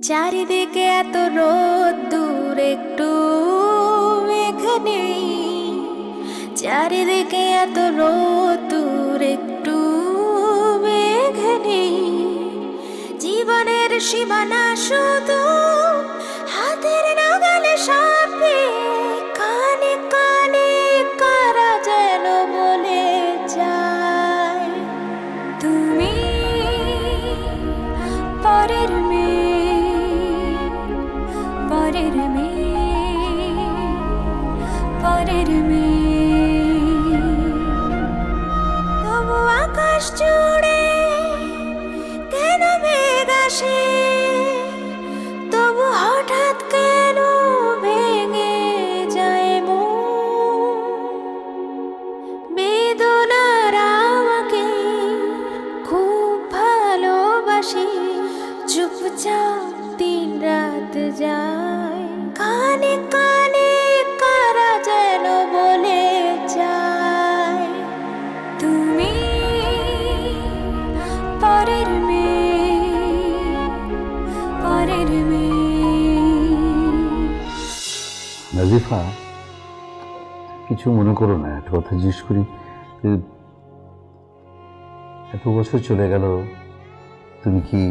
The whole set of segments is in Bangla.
চারিদিকে এত রোদ্দুর একটু মেঘ নেই, চারিদিকে এত রোদ্দুর একটু মেঘ নেই। জীবনের সীমানা শুধু হাতের নাগালে সাপে, কানে কানে কারা যেন বলে যায় তুমি পরের মেয়ে, পরের মেয়ে, পরের মেয়ে। তবু আকাশ জুড়ে কেন মেঘ আসে, তবু হঠাৎ কেন ভেঙে যায় মন। বেদনার আমাকে খুব ভালোবাসি, চুপচাপ দিন রাত যায়, কানে কানে কারা যেন বলে যায় তুমি পরের মেয়ে, পরের মেয়ে। নাজিফা, কিছু মনে করো না, একটা কথা জিজ্ঞেস করি। এত বছর চলে গেল, তুমি কি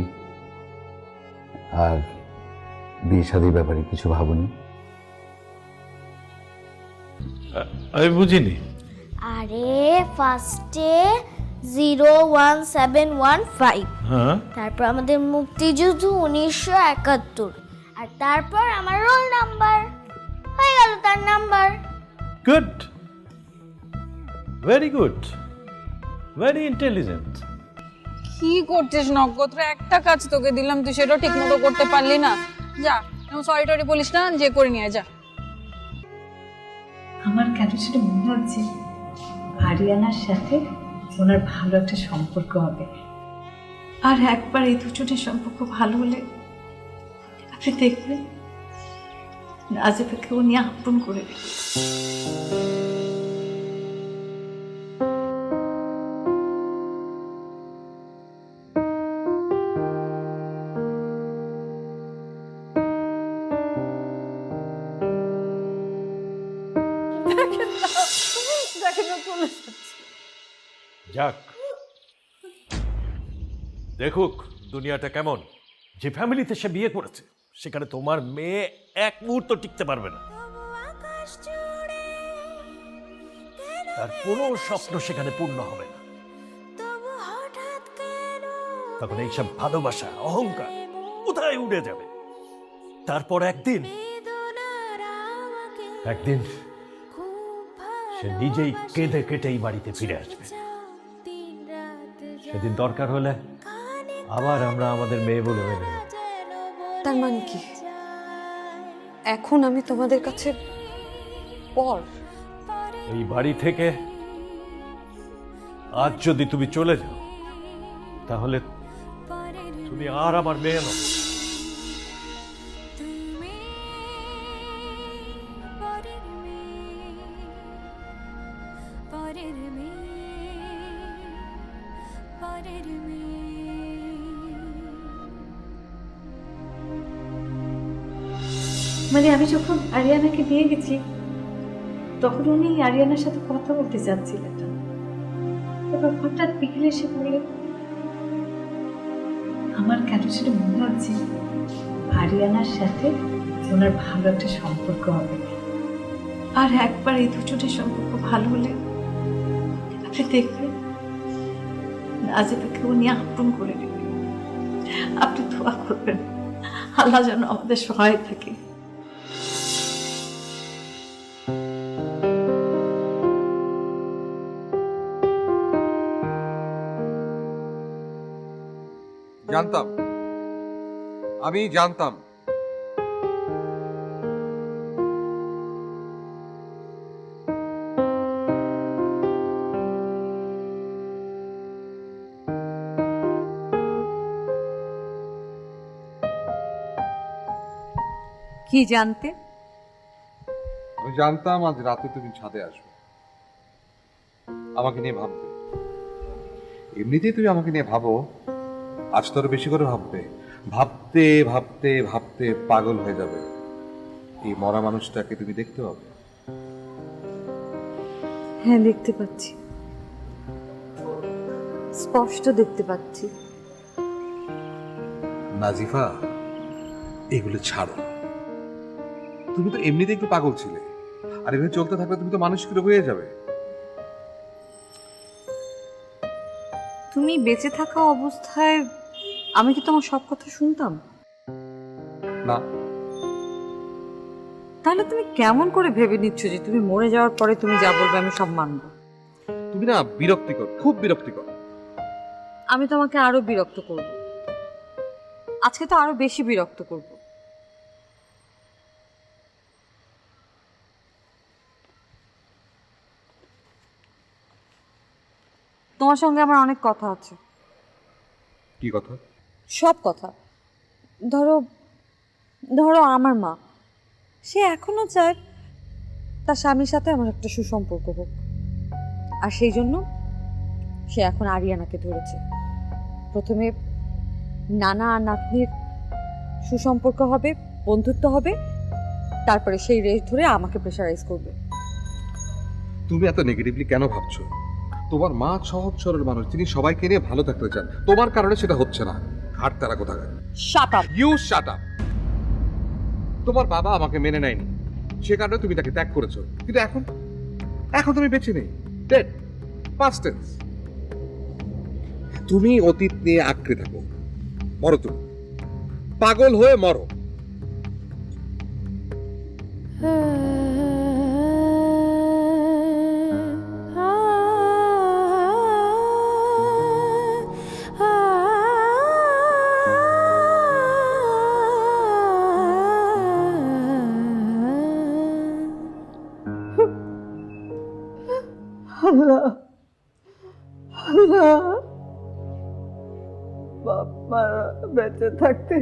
আর বিয়ে শাদীর ব্যাপারে কিছু ভাবনি? আমি বুঝিনি। আরে ফার্স্টে 01715, হ্যাঁ, তারপর আমাদের মুক্তিযুদ্ধ 1971, আর তারপর আমার রোল নাম্বার হয়ে গেল তার number. Good, very good, very intelligent. কি করছিস নক্ষত্র? একটা কাজ তোকে দিলাম, তুই সেটা ঠিক মতো করতে পারলি না। যা, সরি টরি বলিস না, যে করে নিয়ে যা। আমার কেন সেটা মনে হচ্ছে আরিয়ানার সাথে ওনার ভালো একটা সম্পর্ক হবে, আর একবার এই দুজনের সম্পর্ক ভালো হলে আপনি দেখবেন নাজিফাকে উনি আপন করে নেবেন। যাক, দেখুক দুনিয়াটা কেমন। যে ফ্যামিলিতে সে বিয়ে করেছে সেখানে তোমার মেয়ে এক মুহূর্ত টিকতে পারবে না, তার কোনো স্বপ্ন সেখানে পূর্ণ হবে না। তখন এইসব ভালোবাসা, অহংকার কোথায় উড়ে যাবে। তারপর একদিন একদিন সে নিজেই কেঁদে কেটেই বাড়িতে ফিরে আসবে। সেদিন দরকার হলে আবার আমরা আমাদের মেয়ে বলে মেনে নেব। তার মানে কি এখন আমি তোমাদের কাছে পর? এই বাড়ি থেকে আজ যদি তুমি চলে যাও, তাহলে তুমি আর আমার মেয়ে নও। পরের মেয়ে, পরের মেয়ে। মানে আমি যখন আরিয়ানাকে দিয়ে গেছি তখন উনি আরিয়ানার সাথে কথা বলতে চাচ্ছিলেন না, এবার হঠাৎ বিকেলে এসে বললেন। আমার কেন সেটা মনে হচ্ছে আরিয়ানার সাথে ওনার ভালো একটা সম্পর্ক হবে, আর একবার এই দুজনের সম্পর্ক ভালো হলে আপনি দেখবেন নাজিফাকে উনি আপন করে নেবেন। আপনি দোয়া করবেন আল্লাহ যেন আমাদের সহায় থাকে। জানতাম, আমি জানতাম। কি জানতে? আমি জানতাম আজ রাতে তুমি ছাদে আসবে, আমাকে নিয়ে ভাববে। এমনিতেই তুমি আমাকে নিয়ে ভাবো, আজ তো আরো বেশি করে ভাববে। ভাবতে ভাবতে ভাবতে পাগল হয়ে যাবে। এই মরা মানুষটাকে তুমি দেখতে পাবে। হ্যাঁ, দেখতে পাচ্ছি, স্পষ্ট দেখতে পাচ্ছি। নাজিফা, এগুলো ছাড়ো। তুমি তো এমনিতে একটু পাগল ছিলে, আর এভাবে চলতে থাকলে তুমি তো মানসিক রোগ হয়ে যাবে। তুমি বেঁচে থাকা অবস্থায় আমি কি তোমার সব কথা শুনতাম? না, তাহলে তুমি কেমন করে ভেবে নিচ্ছ যে তুমি মরে যাওয়ার পরে তুমি যা বলবে আমি সব মানব? তুমি না বিরক্তিকর, খুব বিরক্তিকর। আমি তোমাকে আরো বিরক্ত করব, আজকে তো আরো বেশি বিরক্ত করব। তোমার সঙ্গে আমার অনেক কথা আছে। কি কথা? সব কথা। ধরো ধরো আমার মা, সে এখনো চায় তার স্বামীর সাথে আমার একটা সুসম্পর্ক হোক, আর সেই জন্য সে এখন আরিয়ানাকে ধরেছে। প্রথমে নানা আর নাতনির সুসম্পর্ক হবে, বন্ধুত্ব হবে, তারপরে সেই রেস ধরে আমাকে প্রেশারাইজ করবে। তুমি এত নেগেটিভলি কেন ভাবছো? তোমার মা সহজ সরল মানুষ, তিনি সবাইকে নিয়ে ভালো থাকতে চান। তোমার কারণে সেটা হচ্ছে না। ঘাট তারা কোথাকার। Shut up. You shut up. তোমার বাবা আমাকে মেনে নেয়নি, সে কারণে তুমি তাকে ত্যাগ করেছো। কিন্তু এখন এখন তুমি বেঁচে নেই, ডেড, পাস্ট টেন্স। তুমি অতীত নিয়ে আঁকড়ে থাকো, মরো তুমি, পাগল হয়ে মরো। বাবা বেঁচে থাকতে,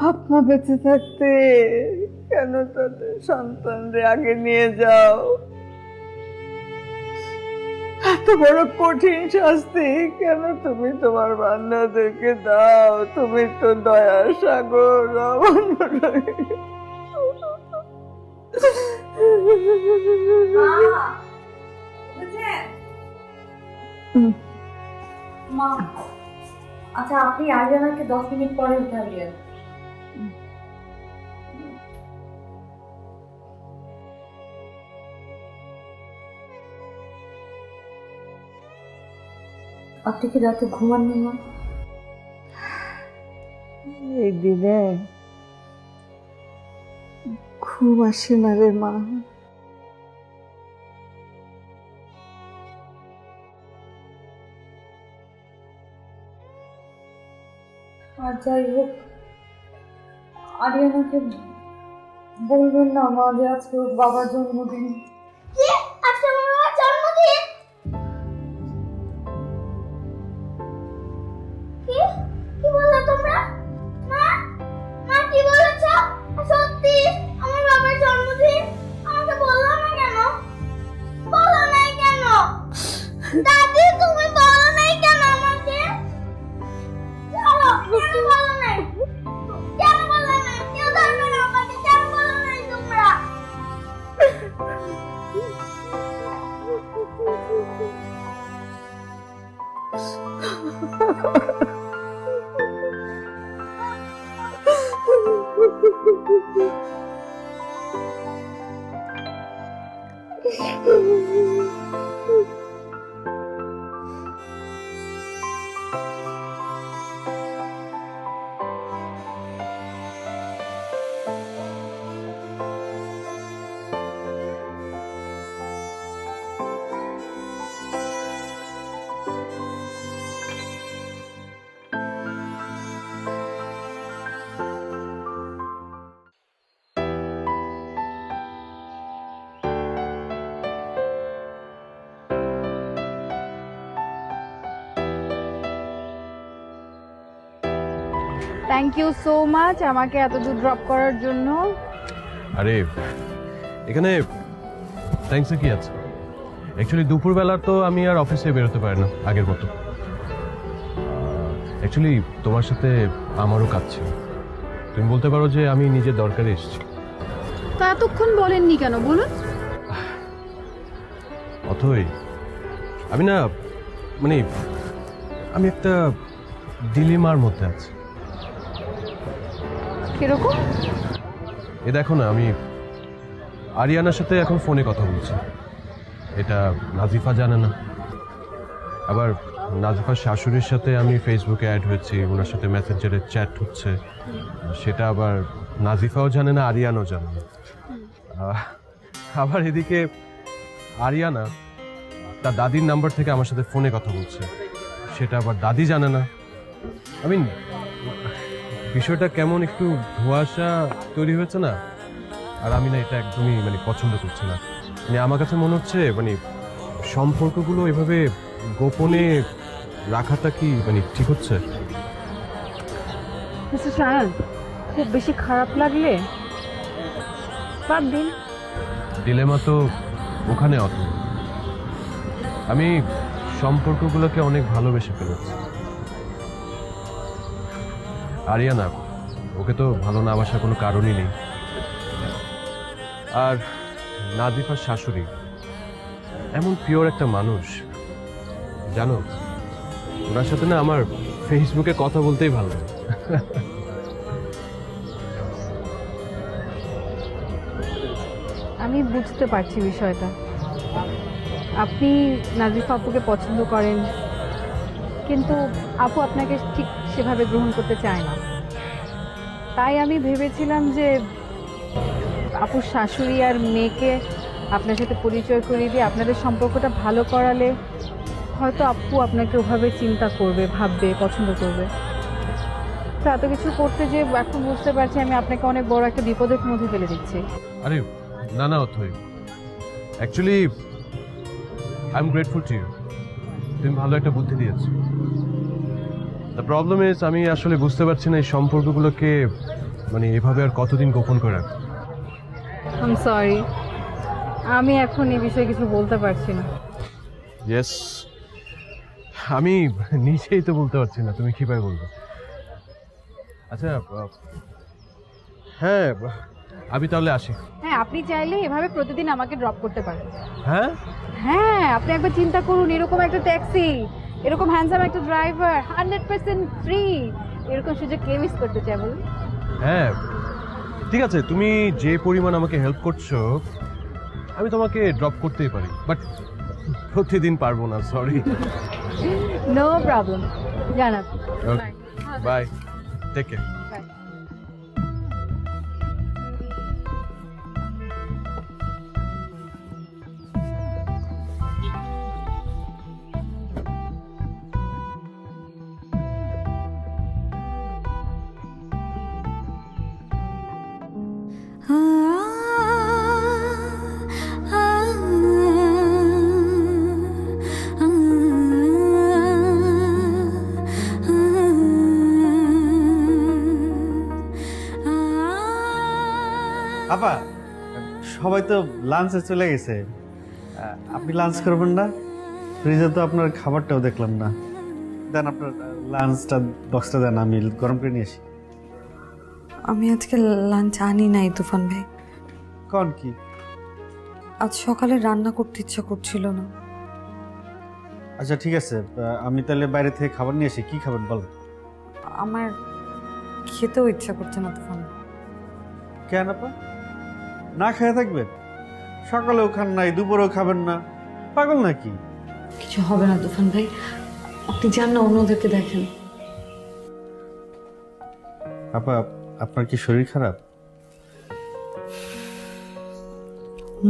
আপনা বেঁচে থাকতে কেন তাদের সন্তানরে আগে নিয়ে যাও? এত বড় কঠিন শাস্তি কেন তুমি তোমার বান্দাদেরকে দাও? তুমি তো দয়ার সাগর। মা, আচ্ছা আপনি আরিয়ানাকে 10 মিনিট পরে উঠাইলেন। আপনি কি রাতে ঘুমাননি মা? এই দিনে ঘুম আসে না রে মা। আর যাই হোক, আরিয়ানাকে বলবেন না মা যে আজকে ওর বাবার জন্মদিন। কি? আজকে আমার বাবার জন্মদিন? কি কি বললে তোমরা? মা, মা কি বলেছ? সত্যি আমার বাবার জন্মদিন? আমাকে বললো না কেন? বলো নাই কেন? দাদি তুমি বলো নাই কেন আমাকে? চলো, কেন বলো নাই? কেন বলো নাই? কেউ ধরবে না আমাকে, কেন বলো নাই তোমরা? থ্যাংক ইউ সো মাচ আমাকে এত দূর ড্রপ করার জন্য। আরে এখানে থ্যাঙ্কসে কি আছে? অ্যাকচুয়ালি দুপুরবেলা তো আমি আর অফিসে বেরোতে পারি না আগের মতো। অ্যাকচুয়ালি তোমার সাথে আমারও কাজ ছিল। তুমি বলতে পারো যে আমি নিজের দরকারে এসেছি। তা এতক্ষণ বলেননি কেন বলুন? অথই, আমি না মানে আমি একটা ডিলেমার মধ্যে আছি। কিরকম? এ দেখো না, আমি আরিয়ানার সাথে এখন ফোনে কথা বলছি, এটা নাজিফা জানে না। আবার নাজিফার শাশুড়ির সাথে আমি ফেসবুকে অ্যাড হয়েছি, ওনার সাথে মেসেঞ্জারে চ্যাট হচ্ছে, সেটা আবার নাজিফাও জানে না, আরিয়ানাও জানে না। আবার এদিকে আরিয়ানা তার দাদির নাম্বার থেকে আমার সাথে ফোনে কথা বলছে, সেটা আবার দাদি জানে না। আমি বিষয়টা কেমন একটু ধোঁয়াশা তৈরি হয়েছে না? আর আমি না এটা একদমই মানে পছন্দ করছি না। মানে আমার কাছে মনে হচ্ছে মানে সম্পর্কগুলো এভাবে গোপনে রাখাটা কি মানে ঠিক হচ্ছে? মিস্টার সায়ন, খুব বেশি খারাপ লাগলে বাদ দিন। ডিলেমা তো ওখানে অত। আমি সম্পর্কগুলোকে অনেক ভালোবেসে ফেলেছি। আরিয়ানা, ওকে তো ভালো না বাসার কোনো কারণই নেই। আর নাজিফার শাশুড়ি এমন পিওর একটা মানুষ, জানো, ওনার সাথে না আমার ফেসবুকে কথা বলতেই ভালো লাগে। আমি বুঝতে পারছি বিষয়টা। আপনি নাজিফা আপুকে পছন্দ করেন, কিন্তু আপু আপনাকে ঠিক সেভাবে গ্রহণ করতে চায় না। তাই আমি ভেবেছিলাম যে আপুর শাশুড়ি আর মেয়েকে আপনার সাথে পরিচয় করিয়ে দিয়ে আপনাদের সম্পর্কটা ভালো করালে হয়তো আপু আপনাকে ওভাবে চিন্তা করবে, ভাববে, পছন্দ করবে। তো এত কিছু করতে যে এখন বুঝতে পারছি আমি আপনাকে অনেক বড় একটা বিপদের মধ্যে ফেলে দিচ্ছি। আরে না না অথই, actually I am grateful to you. তুমি ভালো একটা বুদ্ধি দিয়েছো। দ্য প্রবলেম ইজ আমি আসলে বুঝতে পারছি না এই সম্পর্কগুলোকে মানে এভাবে আর কতদিন গোপন করে রাখবো। আই এম সরি, আমি এখন এই বিষয়ে কিছু বলতে পারছি না। ইয়েস, আমি নিজেই তো বলতে পারছি না, তুমি কিভাবে বলবে? আচ্ছা হ্যাঁ, আমি তাহলে আসি। হ্যাঁ, আপনি চাইলে এভাবে প্রতিদিন আমাকে ড্রপ করতে পারেন। হ্যাঁ হ্যাঁ, আপনি একবার চিন্তা করুন, এরকম একটা ট্যাক্সি, এরকম হ্যান্ডসাম একটা ড্রাইভার, 100% ফ্রি, এরকম সুযোগ কে মিস করতে চায় বলুন? হ্যাঁ ঠিক আছে, তুমি যে পরিমাণ আমাকে হেল্প করছো আমি তোমাকে ড্রপ করতেই পারি, বাট প্রতিদিন পারবো না, সরি। নো প্রবলেম, জান আপনি। ওকে, বাই, টেক কেয়ার। বাই। আপা, সবাই তো লাঞ্চে চলে গেছে, আপনি লাঞ্চ করবেন না? ফ্রিজে তো আপনার খাবারটাও দেখলাম না। দেন আপনার লাঞ্চটা বক্সটা দেন, আমি গরম করে নিয়ে আসি। আমি আজকে লাঞ্চ আনি নাই তুফান ভাই। কোন কি? আজ সকালে রান্না করতে ইচ্ছা করছিল না। আচ্ছা ঠিক আছে, আমি তাহলে বাইরে থেকে খাবার নিয়ে আসি। কি খাবেন বলেন? আমার খেতেও ইচ্ছা করছে না তুফান। কেন আপা, না খেয়ে থাকবেন? সকালেও খান নাই, দুপুরেও খাবেন না, পাগল নাকি? কিছু হবে না তুফান ভাই, আপনি যান না, অন্যদেরকে দেখেন। আপা, আপনার কি শরীর খারাপ?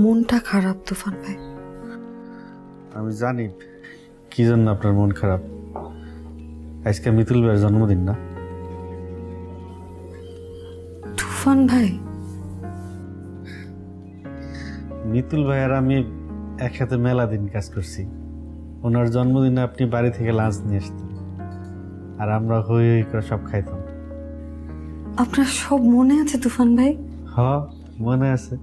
মনটা খারাপ তুফান ভাই। আমি জানি কি জন্য আপনার মন খারাপ। আজকে মিতুল ভাইয়ের জন্মদিন না? তুফান ভাই, মিতুল ভাই আর আমি একসাথে মেলা দিন কাজ করছি। ওনার জন্মদিনে আপনি বাড়ি থেকে লাঞ্চ নিয়ে আসতেন, আর আমরা হই হই করে সব খাইতাম। আপনার সব মনে আছে তুফান ভাই? হ, মনে আছে।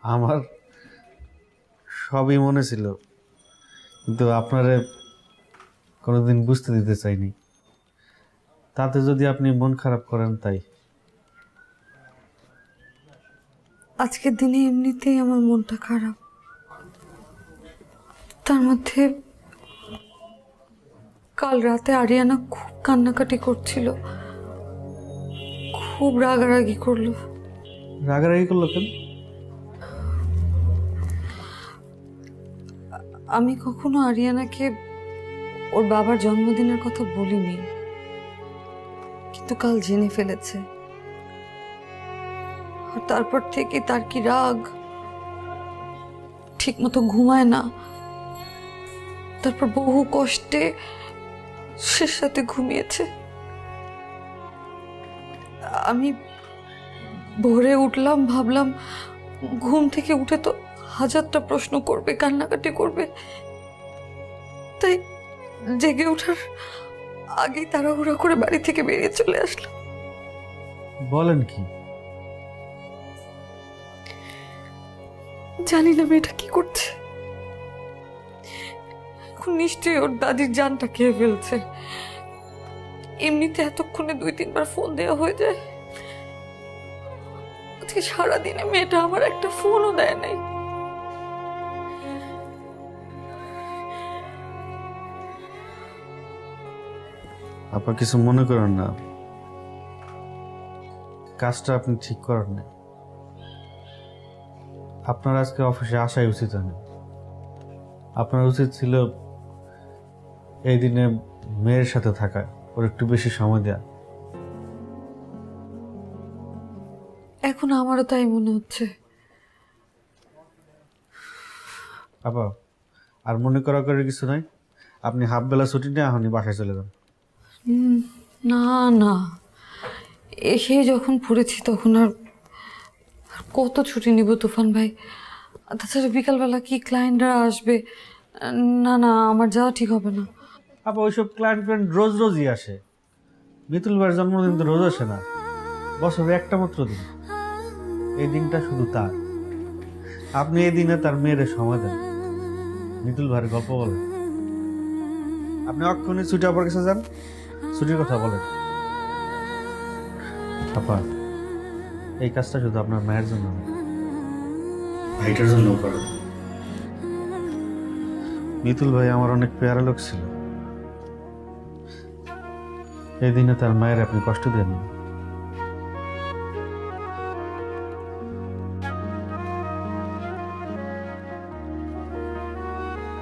আমার সবই মনে ছিল, কিন্তু আপনারে কোনোদিন বুঝতে দিতে চাইনি। তাতে যদি আপনি মন খারাপ করেন তাই। আজকের দিনে এমনিতেই আমার মনটা খারাপ, তার মধ্যে কাল রাতে আরিয়ানা খুব কান্নাকাটি করছিল, খুব রাগারাগি করলো। রাগারাগি করলো কেন? আমি কখনো আরিয়ানাকে ওর বাবার জন্মদিনের কথা বলিনি, কিন্তু কাল জেনে ফেলেছে। আর তারপর থেকে তার কি রাগ, ঠিক মতো ঘুমায় না। তারপর বহু কষ্টে সে সাথে ঘুমিয়েছে। আমি ভোরে উঠলাম, ভাবলাম ঘুম থেকে উঠে তো হাজারটা প্রশ্ন করবে, কান্নাকাটি করবে, তাই জেগে ওঠার আগেই তাড়াহুড়া করে বাড়ি থেকে বেরিয়ে চলে আসলাম। বলেন কি? জানি না মেয়েটা কি করছে। এখন নিশ্চয়ই ওর দাদির জানটা খেয়ে ফেলছে। এমনিতে এতক্ষণে 2-3 বার ফোন দেওয়া হয়ে যায়। আজকে সারাদিনে মেয়েটা আমার একটা ফোনও দেয় নাই। আপা কিছু মনে করেন না, কাজটা আপনি ঠিক করেন না। আপনার আজকে অফিসে আসাই উচিত হয়নি। আপনার উচিত ছিল এই দিনে মেয়ের সাথে থাকা, ওর একটু বেশি সময় দেয়া। এখন আমারও তাই মনে হচ্ছে। আপা আর মনে করা করে কিছু নাই, আপনি হাফ বেলা ছুটি নিয়ে এখনই বাসায় চলে যান। না না, এসে যখন পড়েছি তখন আর কত ছুটি নিব তুফান ভাই? তাছাড়া বিকালবেলা কি ক্লায়েন্টরা আসবে? না না, আমার যাওয়া ঠিক হবে না। আপা ওইসব ক্লায়েন্ট রোজ রোজই আসে। মিতুল ভাইয়ের জন্মদিন তো রোজ আসে না, বছরে একটা মাত্র দিন। এই দিনটা শুধু তার। আপনি এই দিনে তার মেয়েরে সময় দেন, মিতুল ভাইয়ের গল্প বলেন। আপনি অক্ষণে ছুটি আবার কাছে যান, ছুটির কথা বলেন। আপা এই কাজটা শুধু আপনার মায়ের জন্য না, ভাইটার জন্য করেন। মিতুল ভাই আমার অনেক পেয়ারা লোক ছিল। এই দিনে তার মায়ের আপনি কষ্ট দেন।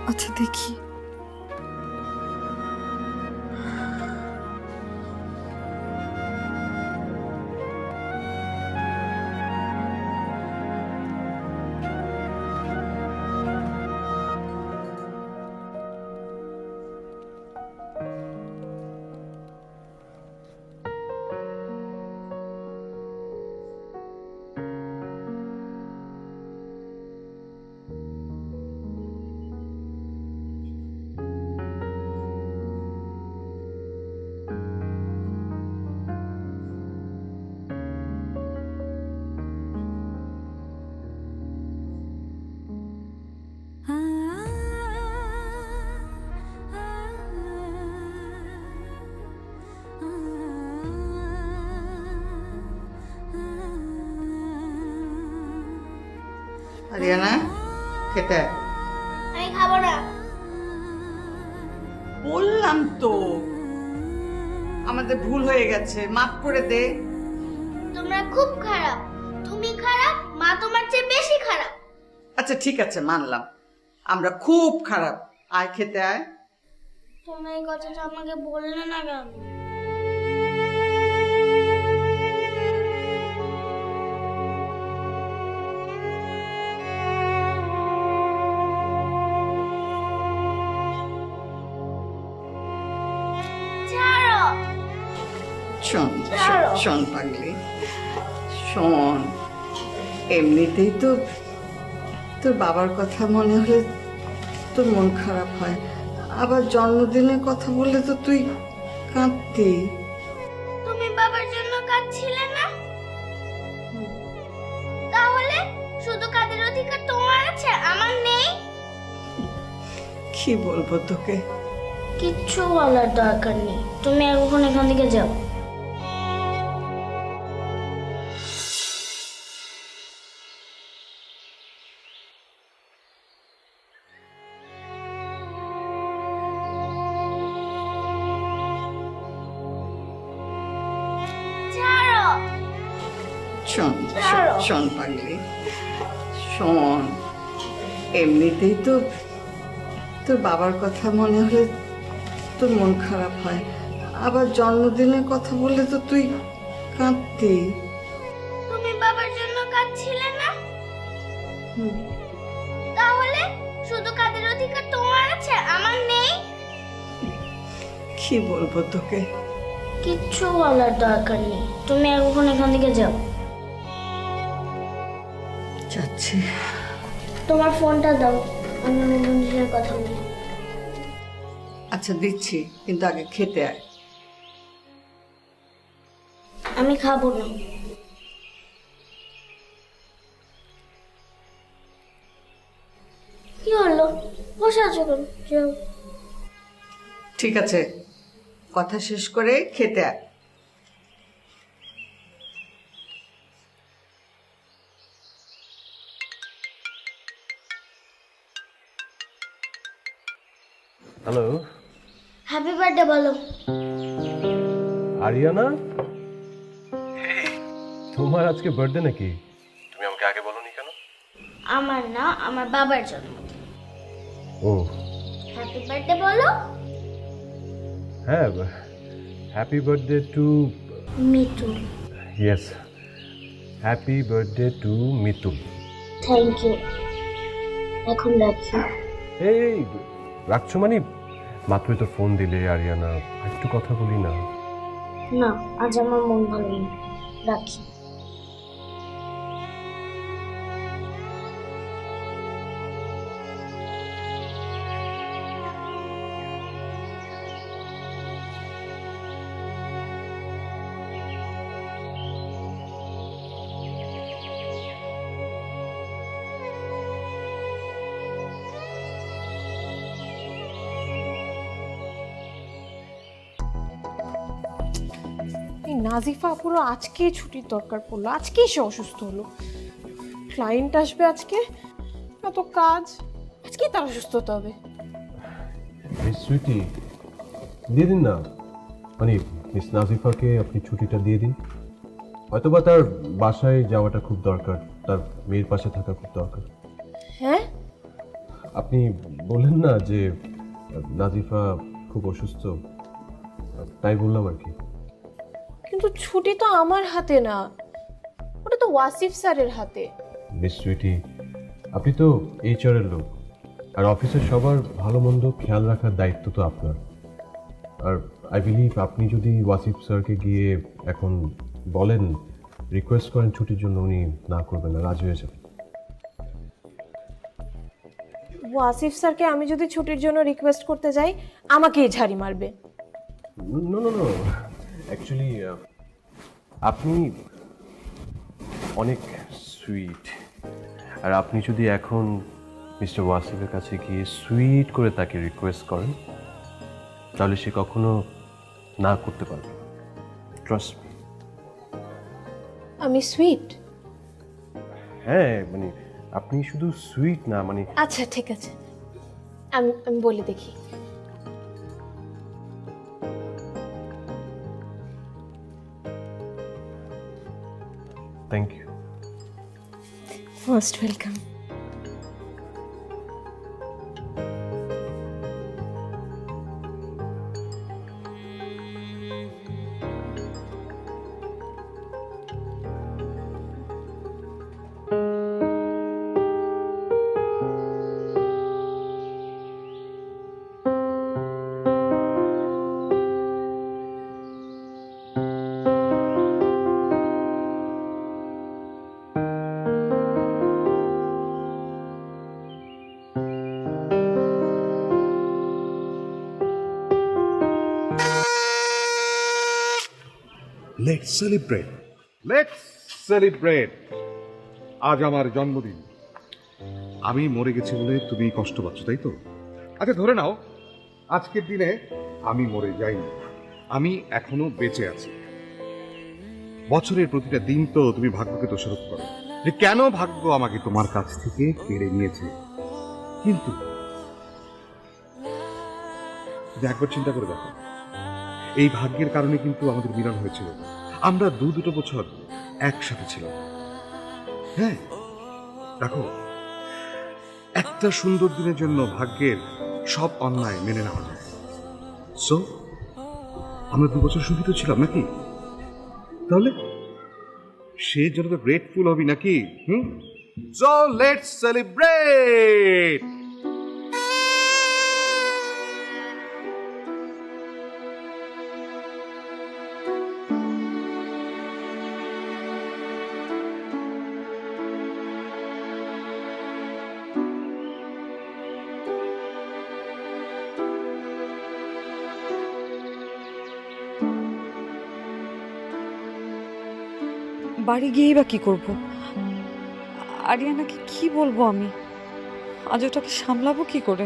আচ্ছা দেখি। আরিয়ানা খেতে আয়। আমি খাবো না। বললাম তো আমাদের ভুল হয়ে গেছে, মাফ করে দে। তোমরা খুব খারাপ, তুমি খারাপ, মা তোমার চেয়ে বেশি খারাপ। আচ্ছা ঠিক আছে, মানলাম আমরা খুব খারাপ। আয় খেতে আয়। তোমরা এই কথাটা আমাকে বললে না কেন? শোন শোন পাগলি, শোন, এমনিতেই তো তোর বাবার কথা মনে হলে তোর মন খারাপ হয়, আবার জন্মদিনের কথা বললে তো তুই কাঁদতি। তুমি বাবার জন্য কাঁদছিলে না? তাহলে শুধু কাঁদের অধিকার অধিকার তোমার আছে, আমার নেই? কি বলবো তোকে? কিচ্ছু বলার দরকার নেই, তুমি এখন এখান থেকে যাও। ছাড়ো। শোন ছাড়ো। শোন পাগলি, শোন, এমনিতেই তো তোর বাবার কথা মনে হলে তোর মন খারাপ হয়, আবার জন্মদিনের কথা বললে তো তুই কাঁদতি। তুমি বাবার জন্য কাঁদছিলে না? তাহলে শুধু কাদের অধিকার তোমার আছে, আমার নেই? কি বলবো তোকে? কিচ্ছু বলার দরকার নেই, তুমি এখন এখান থেকে যাও। যাচ্ছি। তোমার ফোনটা দাও, আমি আমার বন্ধুদের সাথে কথা বলি। আচ্ছা দিচ্ছি, কিন্তু আগে খেতে আয়। আমি খাবো না। কি হলো, বসে আছো কেন? যাও। ঠিক আছে, কথা শেষ করে খেতে আয়। হ্যালো হ্যাপি বার্থডে বলো। আরিয়ানা, তোমার আজকে বার্থডে নাকি? তুমি আমাকে আগে বলোনি কেন? আমার না, আমার বাবার জন্মদিন। ও হ্যাপি বার্থডে বলো। হ্যাঁ, happy birthday to Mitul. Yes, happy birthday to Mitul. Thank you. এখন রাখি। এই রাখছো মানে? মাত্রই তো ফোন দিলে আরিয়ানা, একটু কথা বলি না? না, আজ আমার মন ভালো নেই, রাখি। এই নাজিফা পুরো আজকেই ছুটির দরকার পড়লো, আজকেই সে অসুস্থ হলো। ক্লায়েন্ট আসবে আজকে, এত কাজ, আজকেই তার অসুস্থ হতে হবে। মিস সুইটি, দিয়ে দিন না, মানে মিস নাজিফাকে আপনি ছুটিটা দিয়ে দিন। হয়তোবা তার বাসায় যাওয়াটা খুব দরকার, তার মেয়ের পাশে থাকা খুব দরকার। হ্যাঁ, আপনি বললেন না যে নাজিফা খুব অসুস্থ, তাই বললাম আর কি। কিন্তু ছুটি তো আমার হাতে না, ওটা তো ওয়াসিফ স্যারের হাতে। মিস সুইটি, আপনি তো HR এর লোক, আর অফিসের সবার ভালো মন্দ খেয়াল রাখার দায়িত্ব তো আপনার। আর আই বিলিভ আপনি যদি ওয়াসিফ স্যারকে গিয়ে এখন বলেন, রিকোয়েস্ট করেন ছুটির জন্য, উনি না করবেন না, রাজি হয়ে যাবেন। ওয়াসিফ স্যারকে আমি যদি ছুটির জন্য রিকোয়েস্ট করতে যাই, আমাকেই ঝাড়ি মারবে। নো নো নো, অ্যাকচুয়ালি আপনি অনেক সুইট, আর আপনি যদি এখন মিস্টার ওয়াসিফের কাছে গিয়ে সুইট করে তাকে রিকোয়েস্ট করেন, তাহলে সে কখনো না করতে পারবে না। Trust me. আমি সুইট? হ্যাঁ, মানে আপনি শুধু সুইট না, মানে আচ্ছা ঠিক আছে, আমি আমি বলে দেখি। Thank you. Most welcome. Let's celebrate, let's celebrate. আজ আমার জন্মদিন, আমি মরে গেছি বলে তুমি কষ্ট পাচ্ছ, তাই তো? আচ্ছা ধরে নাও আজকের দিনে আমি মরে যাইনি, আমি এখনো বেঁচে আছি। বছরের প্রতিটা দিন তো তুমি ভাগ্যকে দোষারোপ করো যে কেন ভাগ্য আমাকে তোমার কাছ থেকে কেড়ে নিয়েছে। কিন্তু একবার চিন্তা করে দেখো, এই ভাগ্যের কারণে কিন্তু আমাদের মিলন হয়েছিল। আমরা দুটো বছর একসাথে ছিলাম। হ্যাঁ দেখো, একটা সুন্দর দিনের জন্য ভাগ্যের সব অন্যায় মেনে নেওয়া যায়। সো আমরা 2 বছর সুখী তো ছিলাম নাকি? তাহলে সেই জন্য তো গ্রেটফুল হবি নাকি? So let's celebrate. বাড়ি গিয়েই বা কি করব? আরিয়ানাকে কি বলবো আমি? আজ ওটাকে সামলাবো কি করে?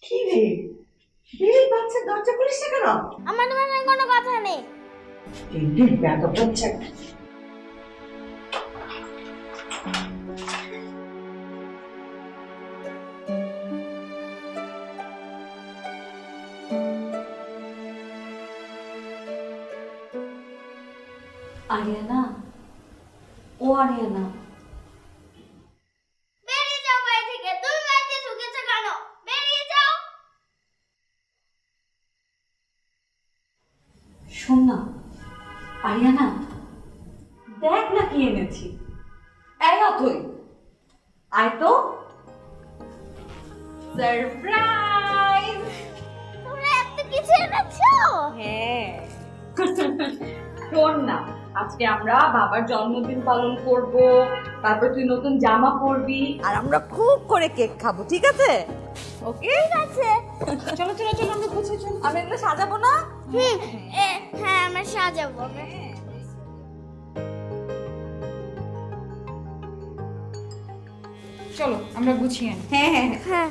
কি রে, বেল বাচ্চা, দরজা খুলিস না কেন? আমার তোমার সঙ্গে কোনো কথা নেই। এই ব্যাটা বাচ্চা। আরিয়ানা, ও আরিয়ানা, বেরিয়ে যাও বাড়ি থেকে। তুমি বাড়িতে ঢুকেছো কেন? বেরিয়ে যাও। শোন না আরিয়ানা, দেখ না কি এনেছি। এই অথই, আয় তো। সারপ্রাইজ! তোমরা এত কিছু এনেছো? হ্যাঁ, শোন না, আজকে আমরা বাবার জন্মদিন পালন করব, তারপর তুই নতুন জামা পরবি আর আমরা খুব করে কেক খাবো, ঠিক আছে? ওকে, ঠিক আছে। চলো চলো চলো, আমরা গুছিয়ে চলো। আমি এগুলো সাজাবো না? হ্যাঁ আমরা সাজাবো। চলো আমরা গুছিয়ে আনি। হ্যাঁ হ্যাঁ হ্যাঁ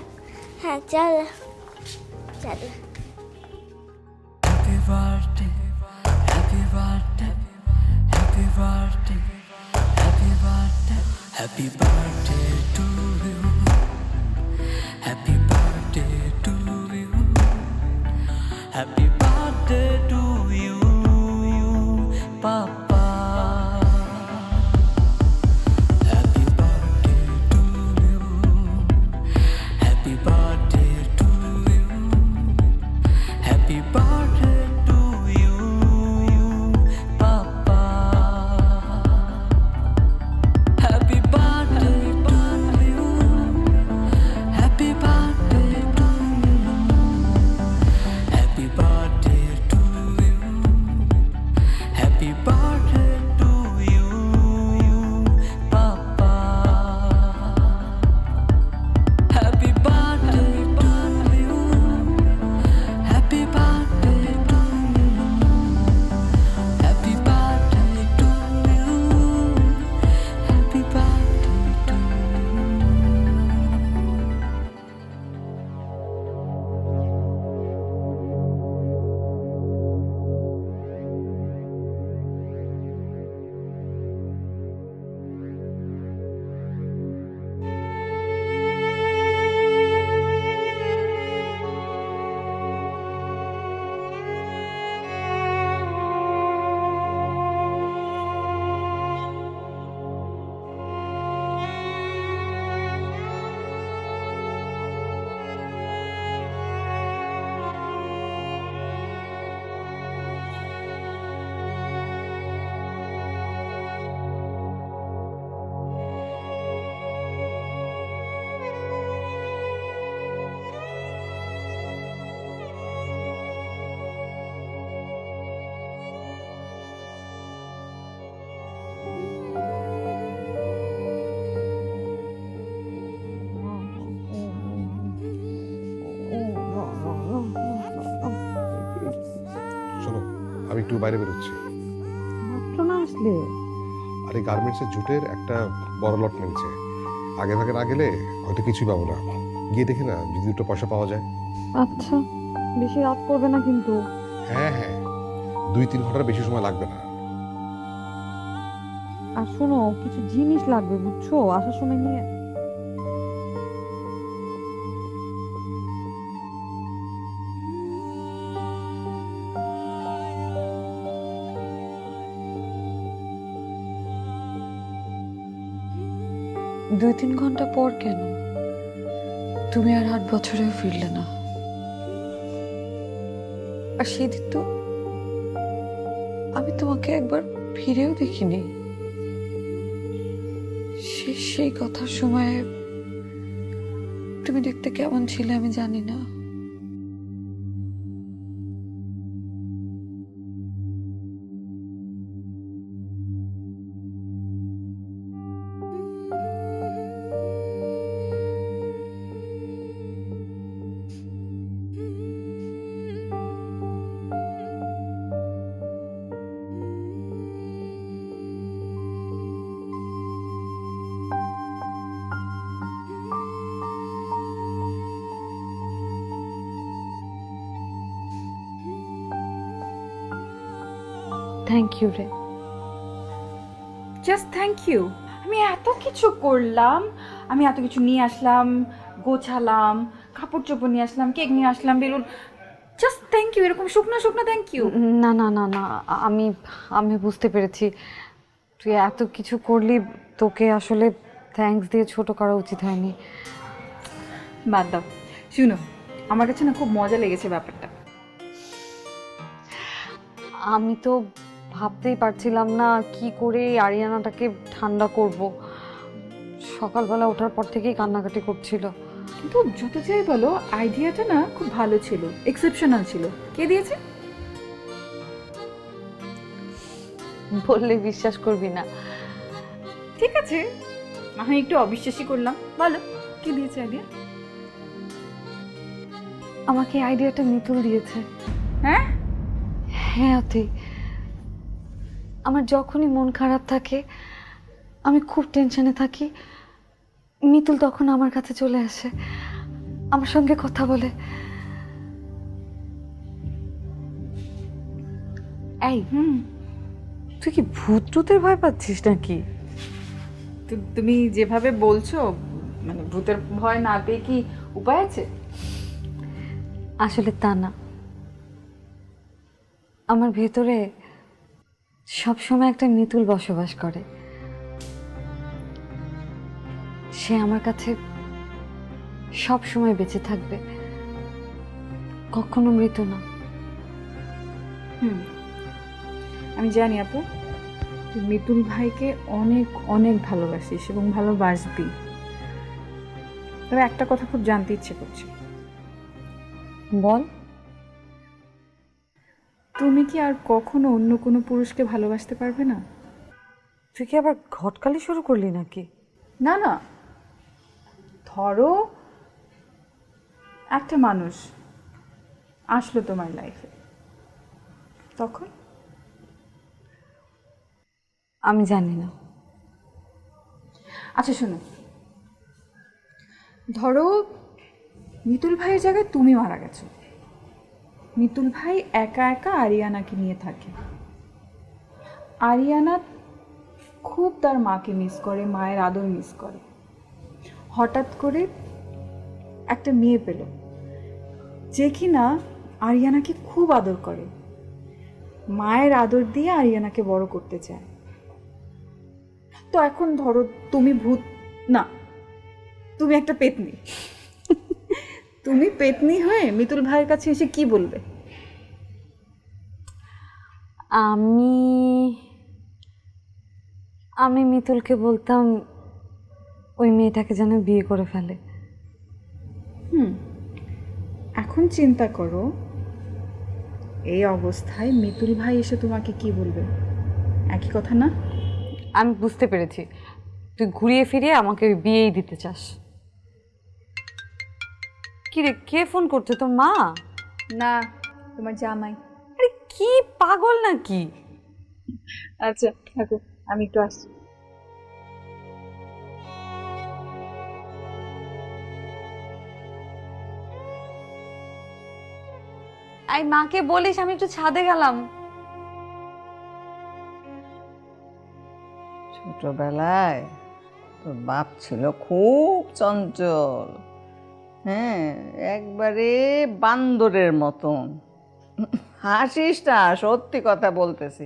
হ্যাঁ চলো চলো। Happy birthday, happy birthday, happy birthday, happy birthday, happy birthday to you, happy birthday to you, happy birthday to you, Papa. Happy birthday to you, happy birthday to you, happy birthday to you, Papa. Happy birthday to you. একটু বাইরে বেরোচ্ছি। মাত্র না আসলে? আর এই গার্মেন্টসের জুটের একটা বড় লট নেমেছে, আগে ভাগে না গেলে হয়তো কিছুই পাবো না। গিয়ে দেখি না যদি দুটো পয়সা পাওয়া যায়। আচ্ছা, বেশি রাত করবে না কিন্তু। হ্যাঁ হ্যাঁ, 2-3 ঘন্টার বেশি সময় লাগবে না। আর শোনো, কিছু জিনিস লাগবে বুঝছো, আসার সময় নিয়ে। দুই তিন ঘন্টা পর কেন? তুমি আর 8 বছরেও ফিরলে না। আর সেদিন তো আমি তোমাকে একবার ফিরেও দেখিনি। সেই কথার সময় তুমি দেখতে কেমন ছিলে আমি জানি না। থ্যাংক ইউ রে। Just thank you? আমি এত কিছু করলাম, আমি এত কিছু নিয়ে আসলাম, গোছালাম, কাপড় চোপড় নিয়ে আসলাম, কেক নিয়ে আসলাম, বেলুন। জাস্ট থ্যাংক ইউ, এরকম শুকনো শুকনো থ্যাংক ইউ? না না না না, আমি আমি বুঝতে পেরেছি তুই এত কিছু করলি, তোকে আসলে থ্যাঙ্কস দিয়ে ছোট করা উচিত হয়নি। বাদ দাও। শুনো, আমার কাছে না খুব মজা লেগেছে ব্যাপারটা। আমি তো ভাবতেই পারছিলাম না কি করে আরিয়ানাটাকে ঠান্ডা করব। সকালবেলা ওঠার পর থেকেই কান্নাকাটি করছিল। কিন্তু যত যাই বলো, আইডিয়াটা না খুব ভালো ছিল, এক্সেপশনাল ছিল। কে দিয়েছে? বললে বিশ্বাস করবি না। ঠিক আছে, আমি একটু অবিশ্বাসী করলাম। বলো, কে দিয়েছে আইডিয়া? আমাকে আইডিয়াটা মিতুল দিয়েছে। হ্যাঁ হ্যাঁ অতি, আমার যখনই মন খারাপ থাকে, আমি খুব টেনশনে থাকি, মিতুল তখন আমার কাছে চলে আসে, আমার সঙ্গে কথা বলে। এই তুই কি ভূত টুতের ভয় পাচ্ছিস নাকি? তুমি যেভাবে বলছো, মানে ভূতের ভয় না পেয়ে কি উপায় আছে? আসলে তা না, আমার ভেতরে সবসময় একটা মিতুল বসবাস করে। সে আমার কাছে সব সময় বেঁচে থাকবে, কখনো মৃত না। আমি জানি আপু, তুই মিতুল ভাইকে অনেক অনেক ভালোবাসিস এবং ভালোবাসবি। তবে একটা কথা খুব জানতে ইচ্ছে করছে। বল। তুমি কি আর কখনো অন্য কোনো পুরুষকে ভালোবাসতে পারবে না? তুই কি আবার ঘটকালি শুরু করলি নাকি? না না, ধরো একটা মানুষ আসলো তোমার লাইফে, তখন? আমি জানি না। আচ্ছা শোনো, ধরো মিতুল ভাইয়ের জায়গায় তুমি মারা গেছো। মিতুল ভাই একা একা আরিয়ানাকে নিয়ে থাকে। আরিয়ানা খুব তার মাকে মিস করে, মায়ের আদর মিস করে। হঠাৎ করে একটা মেয়ে পেল যে কিনা আরিয়ানাকে খুব আদর করে, মায়ের আদর দিয়ে আরিয়ানাকে বড় করতে চায়। তো এখন ধরো তুমি ভূত না, তুমি একটা পেতনি। তুমি পেতনি হয়ে মিতুল ভাইয়ের কাছে এসে কি বলবে? আমি আমি মিতুলকে বলতাম ওই মেয়েটাকে যেন বিয়ে করে ফেলে। এখন চিন্তা করো, এই অবস্থায় মিতুল ভাই এসে তোমাকে কি বলবে? একই কথা না? আমি বুঝতে পেরেছি, তুই ঘুরিয়ে ফিরিয়ে আমাকে ওই বিয়েই দিতে চাস। কি রে, কে ফোন করছে? তোর মা? না, তোমার জামাই। আরে কি পাগল নাকি? আচ্ছা থাকো, আমি একটু আসছি। এই মাকে বলিস আমি একটু ছাদে গেলাম। ছোটবেলায় তোর বাপ ছিল খুব চঞ্চল, হ্যাঁ, একবারে বান্দরের মতন। হাসিস না, সত্যি কথা বলতেছি।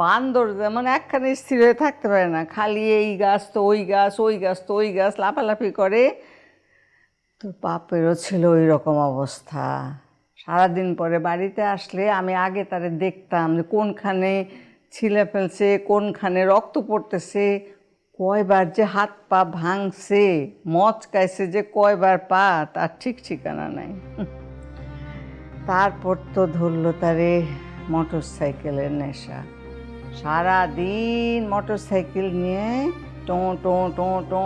বান্দর যেমন একখানে স্থির হয়ে থাকতে পারে না, খালি এই গাছ তো ওই গাছ, ওই গাছ তো ওই গাছ, লাফালাফি করে। তোর বাপেরও ছিল ওই রকম অবস্থা। সারাদিন পরে বাড়িতে আসলে আমি আগে তারে দেখতাম যে কোনখানে ছিলে ফেলছে, কোনখানে রক্ত পড়তেছে, কয়বার যে হাত পা ভাঙছে, মচকাইছে যে কয়বার পা, তার ঠিক ঠিকানা নাই। তারপর তো ধরলো তারে মোটর সাইকেলের নেশা। সারাদিন মোটর সাইকেল নিয়ে টো টো টো টো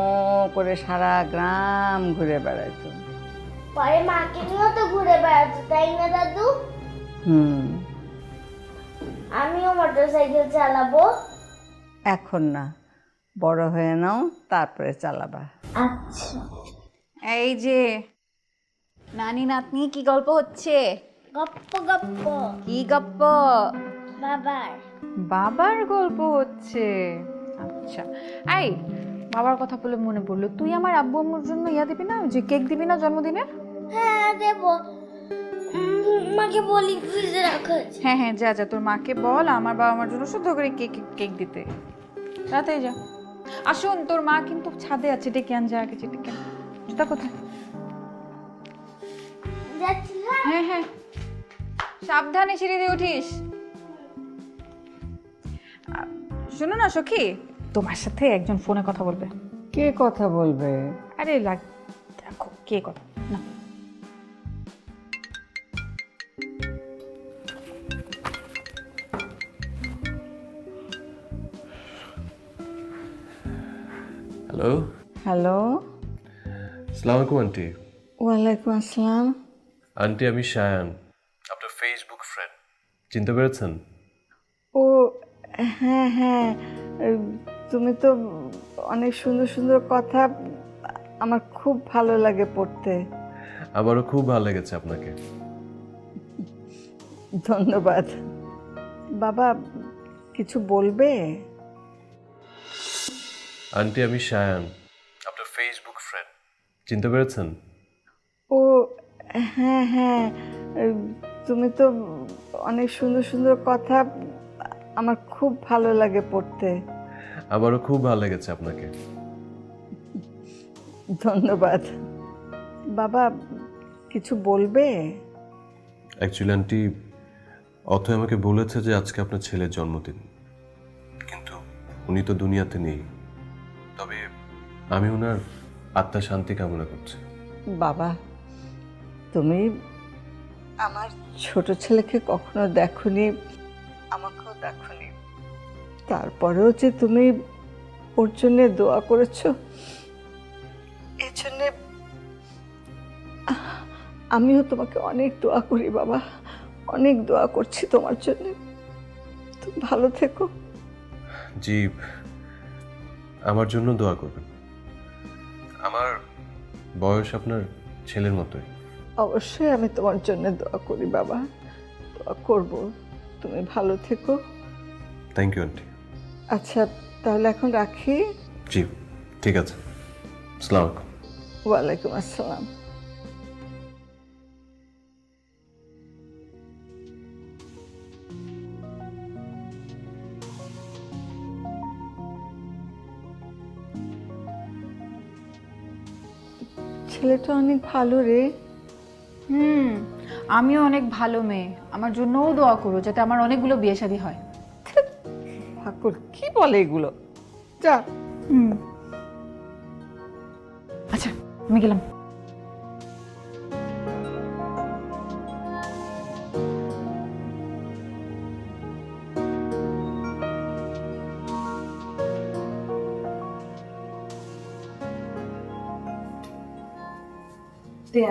করে সারা গ্রাম ঘুরে বেড়াইতো। পরে মাকে নিয়েও তো ঘুরে বেড়াতো, তাই না দাদু? হুম। আমিও মোটরসাইকেল চালাবো। এখন না, বড় হয়ে নাও, তারপরে চালাবা। আচ্ছা। এই যে নানি নাতনি কি গল্প হচ্ছে? গপ্প গপ্প। কি গপ্প? বাবার। বাবার গল্প হচ্ছে? আচ্ছা, এই বাবার কথা বলে মনে পড়লো, তুই আমার আব্বু আম্মুর জন্য ইয়া দিবি না, যে কেক দিবি না জন্মদিনের? হ্যাঁ দেবো, মাকে বলি ফ্রিজে রাখো। হ্যাঁ হ্যাঁ, যা যা, তোর মাকে বল আমার বাবা মার জন্য শুদ্ধ করে কেক কেক দিতে। রাতে যা। আসুন, তোর মা কিন্তু ছাদে আছে, ডেকে আন, যা আগে ডেকে আন। জুতা কোথায়? যাচ্ছি। হ্যাঁ হ্যাঁ, সাবধানে সিঁড়ি দিয়ে উঠিস। শোনো না সখী, তোমার সাথে একজন ফোনে কথা বলবে। কে কথা বলবে? আরে দেখো কে কথা না। হ্যালো। হ্যালো। আসসালামু আলাইকুম আন্টি। ওয়ালাইকুম আসসালাম। আন্টি, আমি শায়ান, আপনার ফেসবুক ফ্রেন্ড। চিনতে পেরেছেন? ও হ্যাঁ হ্যাঁ, তুমি তো অনেক সুন্দর সুন্দর কথা, আমার খুব ভালো লাগে পড়তে। আমারও খুব ভালো লেগেছে আপনাকে। ধন্যবাদ। বাবা কিছু বলবে? আন্টি, আমি শায়ান, আপনার ফেসবুক ফ্রেন্ড। চিনতে পেরেছেন? ও হ্যাঁ হ্যাঁ, তুমি তো অনেক সুন্দর সুন্দর কথা, আমার খুব ভালো লাগে পড়তে। আমারও খুব ভালো লেগেছে আপনাকে। ধন্যবাদ। বাবা কিছু বলবে? অ্যাকচুয়ালি আন্টি, অথয় আমাকে বলেছে যে আজকে আপনার ছেলের জন্মদিন, কিন্তু উনি তো দুনিয়াতে নেই। তবে আমি ওনার আত্মার শান্তি কামনা করছি। বাবা তুমি আমার ছোট ছেলেকে কখনো দেখোনি, আমাকেও দেখোনি, তারপরেও যে তুমি ওর জন্য দোয়া করেছো, এই জন্যে আমিও তোমাকে অনেক দোয়া করি বাবা, অনেক দোয়া করছি তোমার জন্য। তুমি ভালো থেকো। জি, আমার জন্য দোয়া করবেন। আমার বয়স আপনার ছেলের মতোই। অবশ্যই আমি তোমার জন্য দোয়া করি বাবা, দোয়া করব। তুমি ভালো থেকো। Thank you aunty. আচ্ছা তাহলে এখন রাখি। জি ঠিক আছে, আসসালামু আলাইকুম। ওয়ালাইকুম আসসালাম। ছেলেটা অনেক ভালো রে। আমিও অনেক ভালো মেয়ে, আমার জন্যও দোয়া করো যাতে আমার অনেকগুলো বিয়ে শাদী হয়। ঠাকুর কি বলে এগুলো? যা। আচ্ছা আমি গেলাম।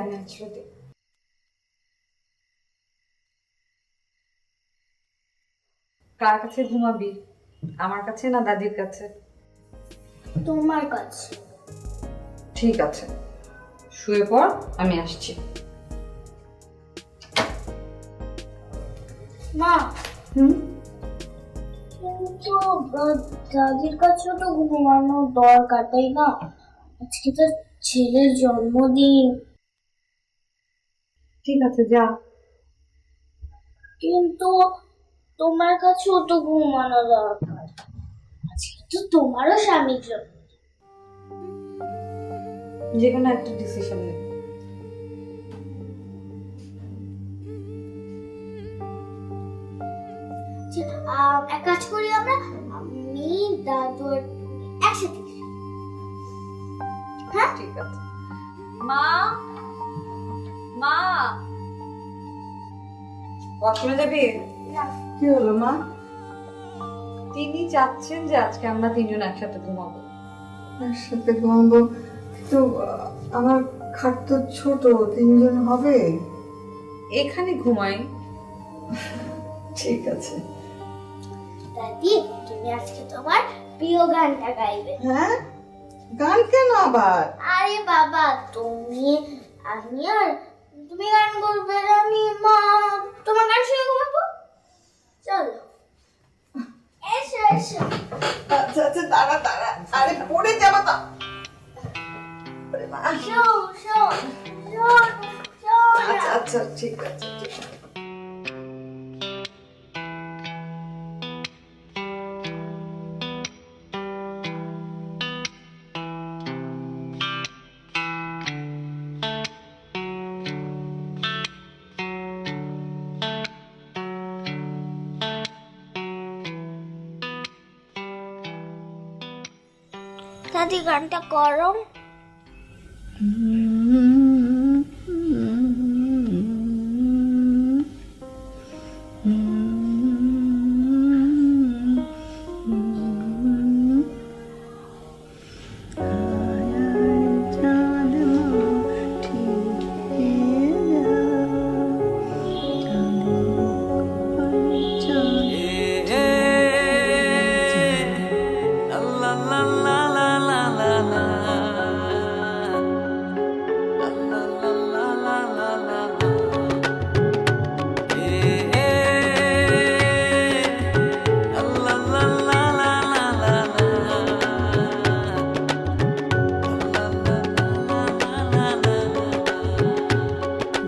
আমি আছড়ে দিই। কার কাছে ঘুমাবি, আমার কাছে না দাদির কাছে? তোমার কাছে। ঠিক আছে, শুয়ে পড়, আমি আসছি। মা, কিন্তু দাদির কাছেও তো ঘুমানো দরকার, তাই না? আজকে তো ছেলের জন্মদিন। ঠিক আছে, যা। কিন্তু তোমার কাছেও তো ঘুমানো দরকার, আজকে তো তোমারও স্বামীর জন্য। যে কোনো একটা ডিসিশন নে। এক কাজ করি আমরা, আমি দাদু আর তুমি একসাথে। হ্যাঁ ঠিক আছে। মা, মা, ওয়াশরুমে যাবি? কি হলো মা? তিনি চাচ্ছেন যে আজকে আমরা তিনজন একসাথে ঘুমাবো। একসাথে ঘুমাবো? তো আমার খাট তো ছোট, 3 জন হবে। এখানে ঘুমাই। ঠিক আছে। দাদি, তুমি আজকে তোমার প্রিয় গানটা গাইবে। হ্যাঁ, গান কেন আবার? আরে বাবা, তুমি আমি আর তুমি গান করবে, আমি মা তোমার গান শুনে ঘুমাবো। চলো, এসো এসো। আচ্ছা আচ্ছা, দাঁড়া দাঁড়া, আরে পড়ে যাবো তো। Show show show show. আচ্ছা আচ্ছা, ঠিক আছে ঠিক আছে। দাদি, গানটা করো।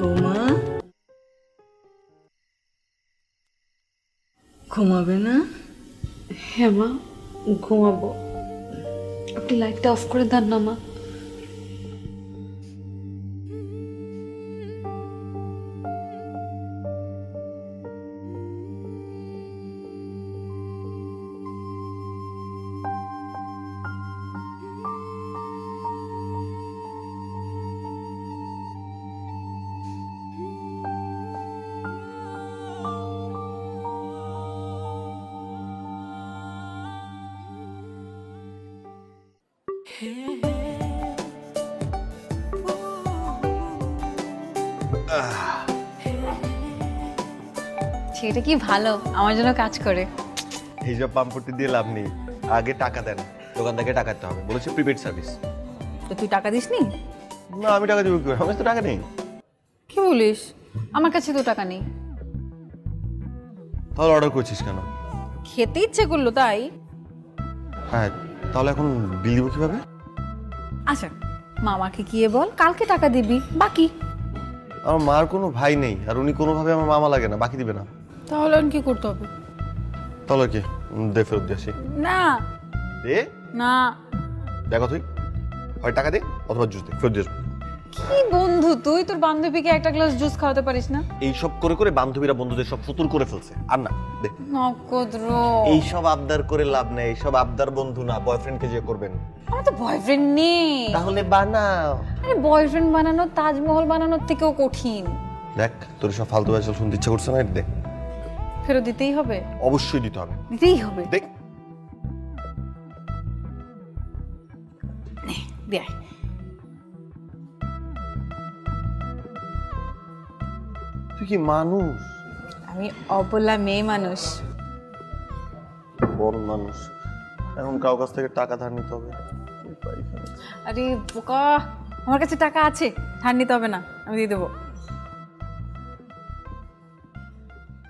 বৌমা, ঘুমাবে না? হ্যাঁ মা, ঘুমাবো। আপনি লাইটটা অফ করে দেন না মা। সেটা কি ভালো, আমার জন্য কাজ করে। এইসব পাম্পটি দিয়ে লাভ নেই, আগে টাকা দেন, দোকান থেকে টাকা দিতে হবে, বলেছে প্রিপেড সার্ভিস। তো তুই টাকা দিসনি? না, আমি টাকা দেবো কি করে? আমার তো টাকা নেই। কি বলিস? আমার কাছে তো টাকা নেই। তাহলে অর্ডার করছিস কেন? খেতে ইচ্ছে করলো তাই। হ্যাঁ, তাহলে এখন বিল দিব কিভাবে? আচ্ছা, মামাকে গিয়ে বল কালকে টাকা দিবি, বাকি। আমার মার কোনো ভাই নেই, আর উনি কোনোভাবে আমার মামা লাগে না, বাকি দিবে না। তাহলে কি করতে হবে? তাহলে কি দে, ফেরত দিয়ে আসি। না দে না, দেখো তুই হয় টাকা দে অথবা জুস দে, ফেরত দিয়ে আসবো। কি বন্ধু তুই, তোর বান্ধবীকে একটা গ্লাস জুস খাওয়াতে পারিস না? এইসব করে করে বান্ধবীরা বন্ধুদের সব ফুতুর করে ফেলছে। আর না, দে। নক্ষত্র, এইসব আবদার করে লাভ নেই, এইসব আবদার বন্ধু না, বয়ফ্রেন্ডকে যে করবেন। আমার তো বয়ফ্রেন্ড নেই। তাহলে বানাও। আরে বয়ফ্রেন্ড বানানো তাজমহল বানানোর থেকেও কঠিন। দেখ, তোর সব ফালতু ভাষা শুনতে ইচ্ছা করছে না, এটা দে। ফেরত দিতেই হবে? অবশ্যই দিতে হবে, দিতেই হবে। দেখ। দেখ, তুই কি মানুষ? আমি অবলা মেয়ে মানুষ। বড় মানুষ, এখন কারো কাছ থেকে টাকা ধার নিতে হবে। আরে বোকা, আমার কাছে টাকা আছে, ধার নিতে হবে না, আমি দিয়ে দেবো।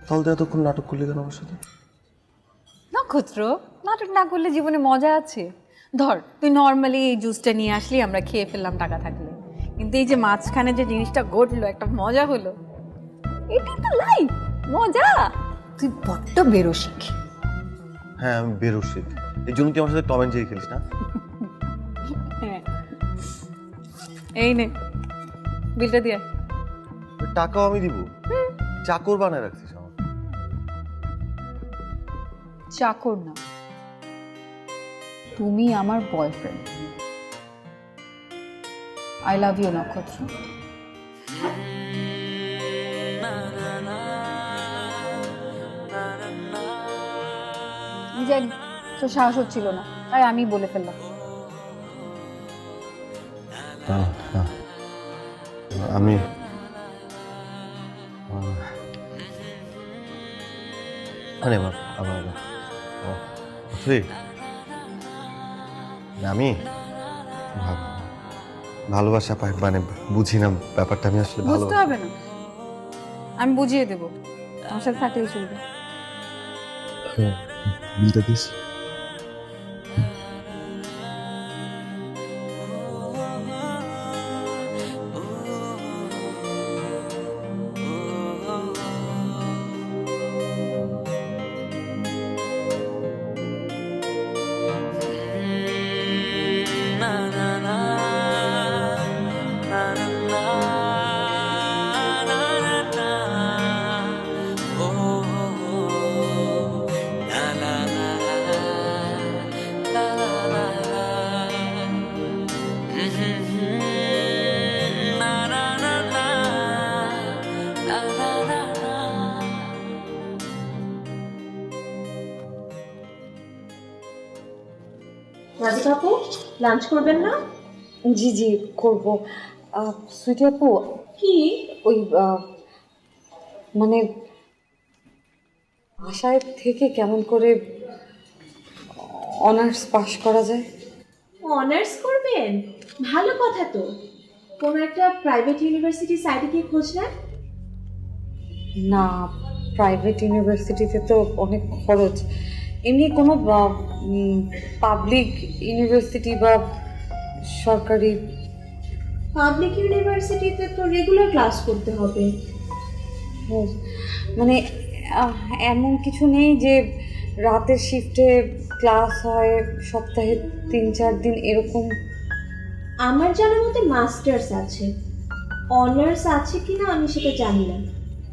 তাহলে তো এতক্ষণ নাটক করলি কেন আমার সাথে? নক্ষত্র, নাটক না করলে জীবনে মজা আছে। ধর তুই নর্মালি এই জুসটা নিয়ে আসলি, আমরা খেয়ে ফেললাম টাকা থাকলে, কিন্তু এই যে মাঝখানে যে জিনিসটা ঘটলো, একটা মজা হলো, এটা তো লাইফ, মজা। তুই বড্ড বেরসিক। হ্যাঁ আমি বেরোসিক, এই জন্য কি আমার সাথে টম এন্ড জেরি খেলিস না? হ্যাঁ, এই নে বিলটা দিয়ে। টাকাও আমি দিব? চাকর বানায় রাখছিস আমার। চাকর না, তুমি আমার বয়ফ্রেন্ড। আই লাভ ইউ নক্ষত্র। জানি তো সাহস হচ্ছিল না, তাই আমি বলে ফেললাম। আমি আরে বাবা, আবার আমি ভালোবাসা পাই মানে বুঝি না ব্যাপারটা, আমি আসলে ভালো বুঝতে হবে না, আমি বুঝিয়ে দেবো, আমার সাথে থাকলেই চলবে। বিলটা দিস। রাজিকা আপু, লাঞ্চ করবেন না? জি জি করব। সুইটি আপু, কি? ওই মানে আশায় থেকে কেমন করে অনার্স পাশ করা যায়? অনার্স করবেন? ভালো কথা তো। কোনো একটা প্রাইভেট ইউনিভার্সিটি সাইডে গিয়ে খোঁজ নেন। না, প্রাইভেট ইউনিভার্সিটিতে তো অনেক খরচ। এমনি কোনো পাবলিক ইউনিভার্সিটি বা সরকারি। পাবলিক ইউনিভার্সিটিতে তো রেগুলার ক্লাস করতে হবে। মানে এমন কিছু নেই যে রাতের শিফটে ক্লাস হয়, সপ্তাহে 3-4 দিন এরকম? আমার জানার মতে মাস্টার্স আছে, অনার্স আছে কিনা আমি সেটা জানি না।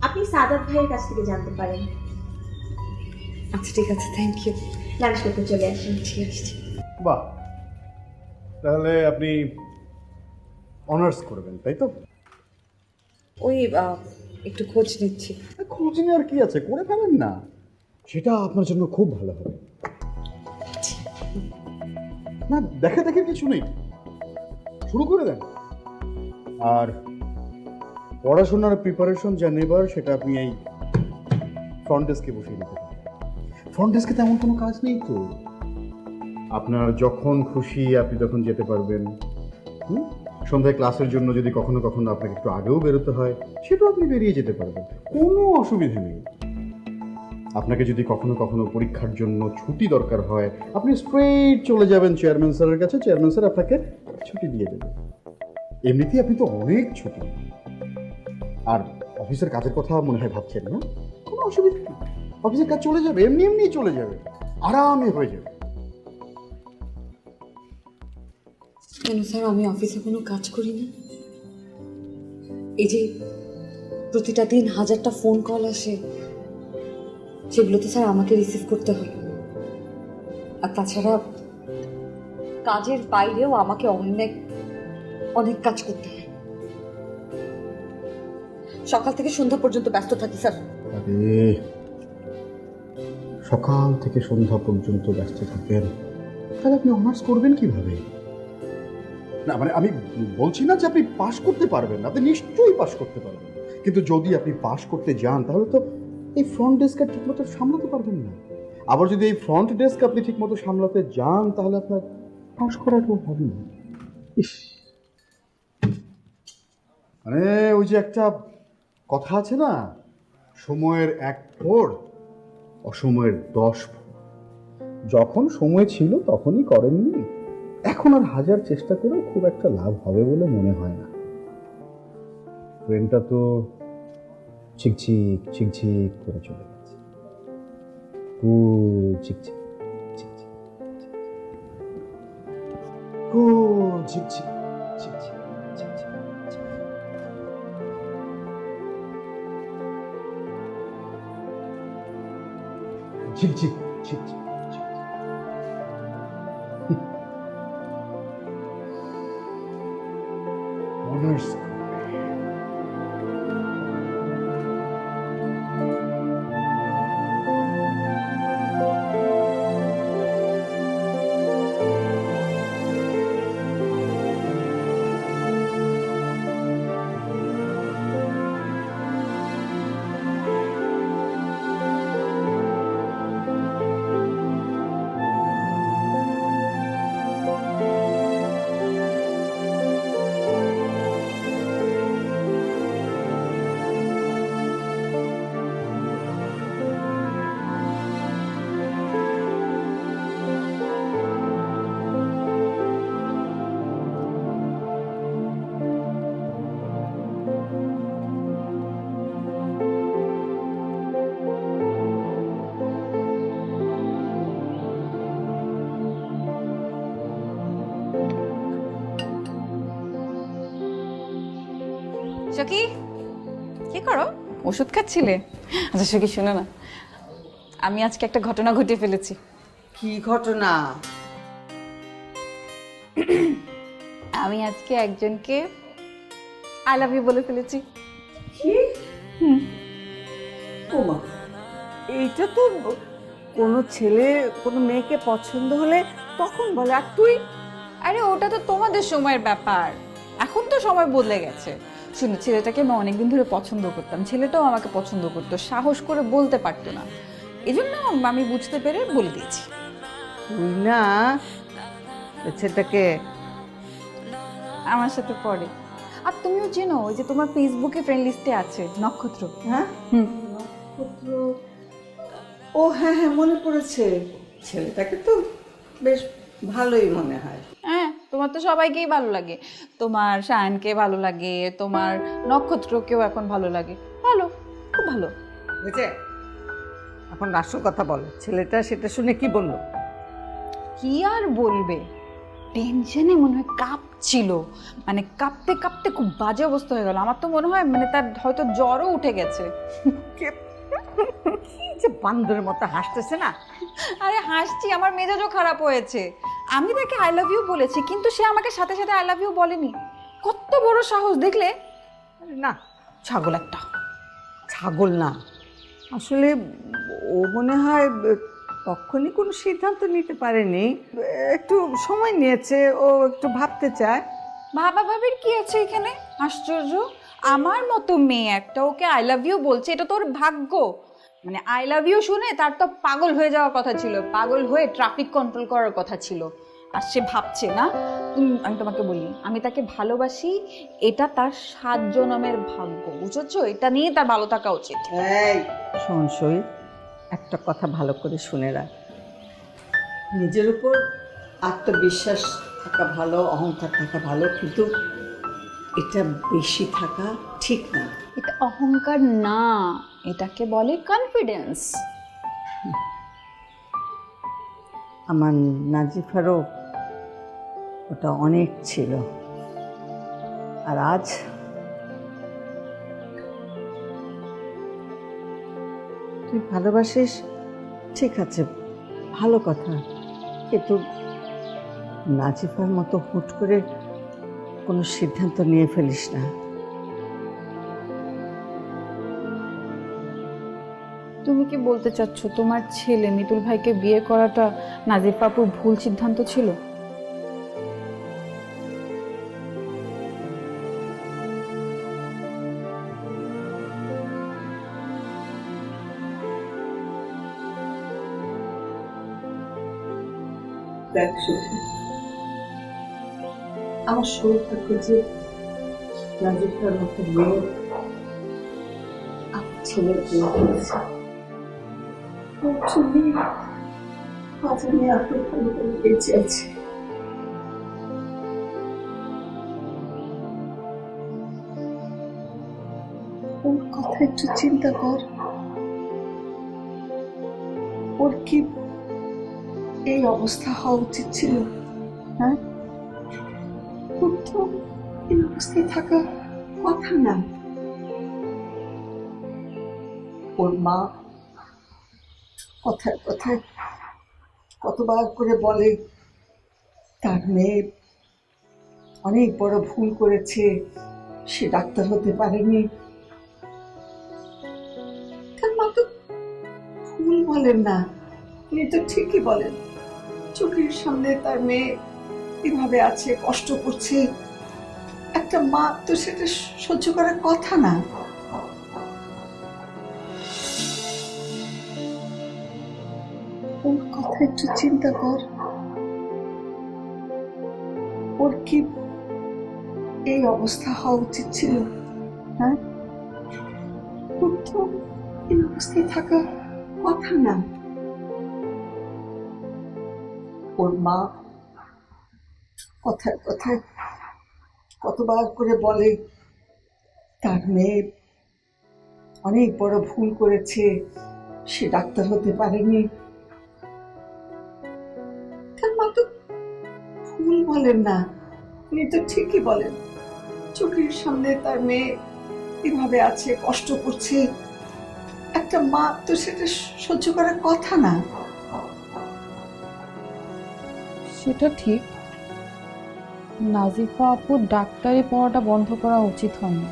আপনি সাদাত ভাইয়ের কাছ থেকে জানতে পারেন। আচ্ছা ঠিক আছে, থ্যাংক ইউ। লাঞ্চ করতে চলে আসেন। ঠিক আছে। বাহ, তাহলে আপনি অনার্স করবেন তাই তো? ওই একটু খোঁজ নিচ্ছি। খোঁজ নেওয়ার কি আছে, করে ফেলেন না, সেটা আপনার জন্য খুব ভালো হবে। না দেখা দেখে কিছু নেই, শুরু করে দেন। আর পড়াশোনার প্রিপারেশন যা নেবার সেটা আপনি এই ফ্রন্ট ডেস্কে বসিয়ে দিতে পারেন। ফ্রন্ট ডেস্কে তেমন কোনো কাজ নেই তো, আপনার যখন খুশি আপনি তখন যেতে পারবেন। সন্ধ্যায় ক্লাসের জন্য যদি কখনো কখনো আপনাকে একটু আগেও বেরোতে হয়, সেটাও আপনি বেরিয়ে যেতে পারবেন, কোনো অসুবিধা নেই। আপনাকে যদি কখনো কখনো পরীক্ষার জন্য ছুটি দরকার হয়, আপনি স্ট্রেট চলে যাবেন চেয়ারম্যান স্যারের কাছে, চেয়ারম্যান স্যার আপনাকে ছুটি দিয়ে দেবেন। এমনিতেই আপনি তো অনেক ছুটি। আর অফিসের কাজের কথা মনে হয় ভাবছেন না? কোনো অসুবিধা নেই, অফিসের কাজ চলে যাবে, এমনি এমনি চলে যাবে, আরামে হয়ে যাবে। কেন স্যার, আমি অফিসে কোনো কাজ করি না? এই যে প্রতিটা দিন 1000টা ফোন কল আসে, সেগুলো তো স্যার আমাকে রিসিভ করতে হয়। আর তাছাড়া কাজের বাইরেও আমাকে অনেক অনেক কাজ করতে হয়। সকাল থেকে সন্ধ্যা পর্যন্ত ব্যস্ত থাকি স্যার। আরে সকাল থেকে সন্ধ্যা পর্যন্ত ব্যস্ত থাকেন, তাহলে আপনি অনার্স করবেন কিভাবে? না মানে আমি বলছি না যে আপনি পাশ করতে পারবেন না, আপনি নিশ্চয়ই পাশ করতে পারবেন, কিন্তু যদি আপনি পাশ করতে যান তাহলে তো এই ফ্রন্ট ডেস্কটা ঠিকমতো সামলাতে পারবেন না। আবার যদি এই ফ্রন্ট ডেস্ক আপনি ঠিক মতো সামলাতে যান তাহলে আপনার পাস করাটাও হবে না। ইস, মানে ওই যে একটা কথা আছে না, সময়ের 1 ফোড় অসময়ের 10 ফোড়। যখন সময় ছিল তখনই করেননি, এখন আর 1000 চেষ্টা করেও খুব একটা লাভ হবে বলে মনে হয় না। ট্রেনটা তো ঝিকঝিক ঝিকঝিক করে চলে গেছে, ঝিকঝিক ঝিকঝিক ঝিকঝিক ঝিকঝিক ঝিকঝিক। ঝিকঝিক ঝিকঝিক অনার্স সখী কি করো? ওষুধ খাচ্ছিলে? আচ্ছা সখী শোনো না, আমি আজকে একটা ঘটনা ঘটিয়ে ফেলেছি। কি ঘটনা? আমি আজকে একজনকে আই লাভ ইউ বলে ফেলেছি। কি? ওমা, এইটা তো কোনো ছেলে কোনো মেয়েকে পছন্দ হলে তখন বলে, আর তুই? আরে ওটা তো তোমাদের সময়ের ব্যাপার, এখন তো সময় বদলে গেছে। শুনো, ছেলেটাকে আমি অনেকদিন ধরে পছন্দ করতাম, ছেলেটাও আমাকে পছন্দ করতো, সাহস করে বলতে পারতো না, এই জন্য আমি বুঝতে পেরে বলে দিয়েছি। তুই না ছেলেটাকে আমার সাথে পড়ে। আর তুমিও চেনো, ওই যে তোমার ফেসবুকে ফ্রেন্ড লিস্টে আছে নক্ষত্র। হ্যাঁ নক্ষত্র, ও হ্যাঁ হ্যাঁ মনে পড়েছে। ছেলেটাকে তো বেশ ভালোই মনে হয়। হ্যাঁ, তোমার তো সবাইকেই ভালো লাগে, তোমার শায়নকে ভালো লাগে, তোমার নক্ষত্রকেও এখন ভালো লাগে। ভালো, খুব ভালো। বুঝে, এখন আসল কথা বলো, ছেলেটা সেটা শুনে কি বললো? কি আর বলবে, টেনশনে মনে হয় কাঁপছিল, মানে কাঁপতে কাঁপতে খুব বাজে অবস্থা হয়ে গেল। আমার তো মনে হয় মানে তার হয়তো জ্বরও উঠে গেছে। কি যে বান্দরের মতো হাসতেছে না। আরে হাসছি, আমার মেজাজও খারাপ হয়েছে। আমি তাকে আই লাভ ইউ বলেছি, কিন্তু সে আমাকে সাথে সাথে আই লাভ ইউ বলেনি। কত বড় সাহস দেখলে? না, ছাগল একটা। ছাগল না, আসলে ও মনে হয় তখনই কোনো সিদ্ধান্ত নিতে পারেনি, একটু সময় নিয়েছে, ও একটু ভাবতে চায়। ভাবা ভাবির কি আছে এখানে? আশ্চর্য, আমার মতো মেয়ে একটা ওকে আই লাভ ইউ বলছে, এটা তোর ভাগ্য। মানে আই লাভ ইউ শুনে তার তো পাগল হয়ে যাওয়ার কথা ছিল, পাগল হয়ে ট্রাফিক কন্ট্রোল করার কথা ছিল, আর সে ভাবছে না। আমি তোমাকে বলি, আমি তাকে ভালোবাসি, এটা তার 7 জনমের ভাগ্য, বুঝেছো? এটা নিয়ে তার ভালো থাকা উচিত। এই শোন শহীদ, একটা কথা ভালো করে শুনে রাখ, নিজের উপর আত্মবিশ্বাস থাকা ভালো, অহংকার থাকা ভালো, কিন্তু এটা বেশি থাকা ঠিক না। এটা অহংকার না, এটাকে বলে কনফিডেন্স। আমার নাজিফারও ওটা অনেক ছিল, আর আজ তুই ভালোবাসিস, ঠিক আছে, ভালো কথা, কিন্তু নাজিফার মতো হুট করে কোনো সিদ্ধান্ত নিয়ে ফেলিস না। তুমি কি বলতে চাচ্ছ তোমার ছেলে মিতুল ভাইকে বিয়ে করাটা নাজিফ আপুর ভুল সিদ্ধান্ত ছিল? দেখ সখী, আমার সৌভাগ্য যে নাজিফার মতো মেয়ে আমার ছেলের বিয়ে হয়েছে। ওর জন্যই আজ আমি এত ভালো করে বেঁচে আছি। ওর কথা একটু চিন্তা কর। ওর কি এই অবস্থা হওয়া উচিত ছিল? হ্যাঁ, ওর তো এই অবস্থায় থাকা কথা না। ওর মা কথায় কথায় কতবার করে বলে তার মেয়ে অনেক বড় ভুল করেছে, সে ডাক্তার হতে পারেনি। তার মা তো ভুল বলেন না, উনি তো ঠিকই বলেন। চোখের সামনে তার মেয়ে এভাবে আছে, কষ্ট করছে, একটা মা তো সেটা সহ্য করার কথা না। ওর কথা একটু চিন্তা কর। ওর কি এই অবস্থা হওয়া উচিত ছিল? হ্যাঁ, ওর তো এই অবস্থায় থাকা কথা না। ওর মা কথায় কথায় কতবার করে বলে তার মেয়ে অনেক বড় ভুল করেছে, সে ডাক্তার হতে পারেনি। তার মা তো ভুল বলেন না, উনি তো ঠিকই বলেন। চোখের সামনে তার মেয়ে এভাবে আছে, কষ্ট করছে, একটা মা তো সেটা সহ্য করার কথা না। সেটা ঠিক, নাজিফা আপু ডাক্তারি পড়াটা বন্ধ করা উচিত হয়নি।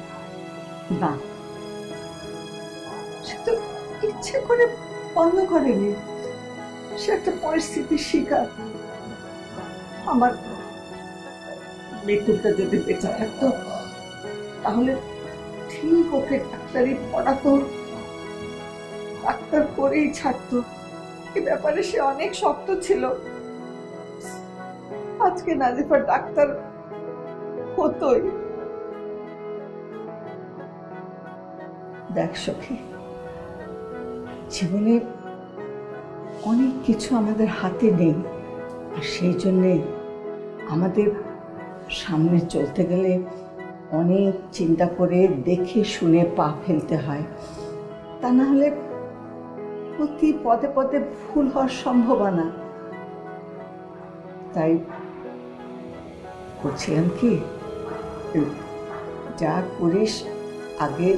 না, সে তো ইচ্ছে করে বন্ধ করেনি, সে একটা পরিস্থিতির শিকার। আমার মৃত্যুটা যদি বেঁচে থাকতো তাহলে ঠিক ওকে ডাক্তারি পড়াতো, ডাক্তার করেই ছাড়তো। এ ব্যাপারে সে অনেক শক্ত ছিল। আজকে নাজিফা ডাক্তার হতোই। দেখ সখী, জীবনে অনেক কিছু আমাদের হাতে নেই, আর সেই জন্যে আমাদের সামনে চলতে গেলে অনেক চিন্তা করে দেখে শুনে পা ফেলতে হয়। তা না হলে প্রতি পদে পদে ভুল হওয়ার সম্ভাবনা। তাই বলছিলাম কি, যা করিস আগে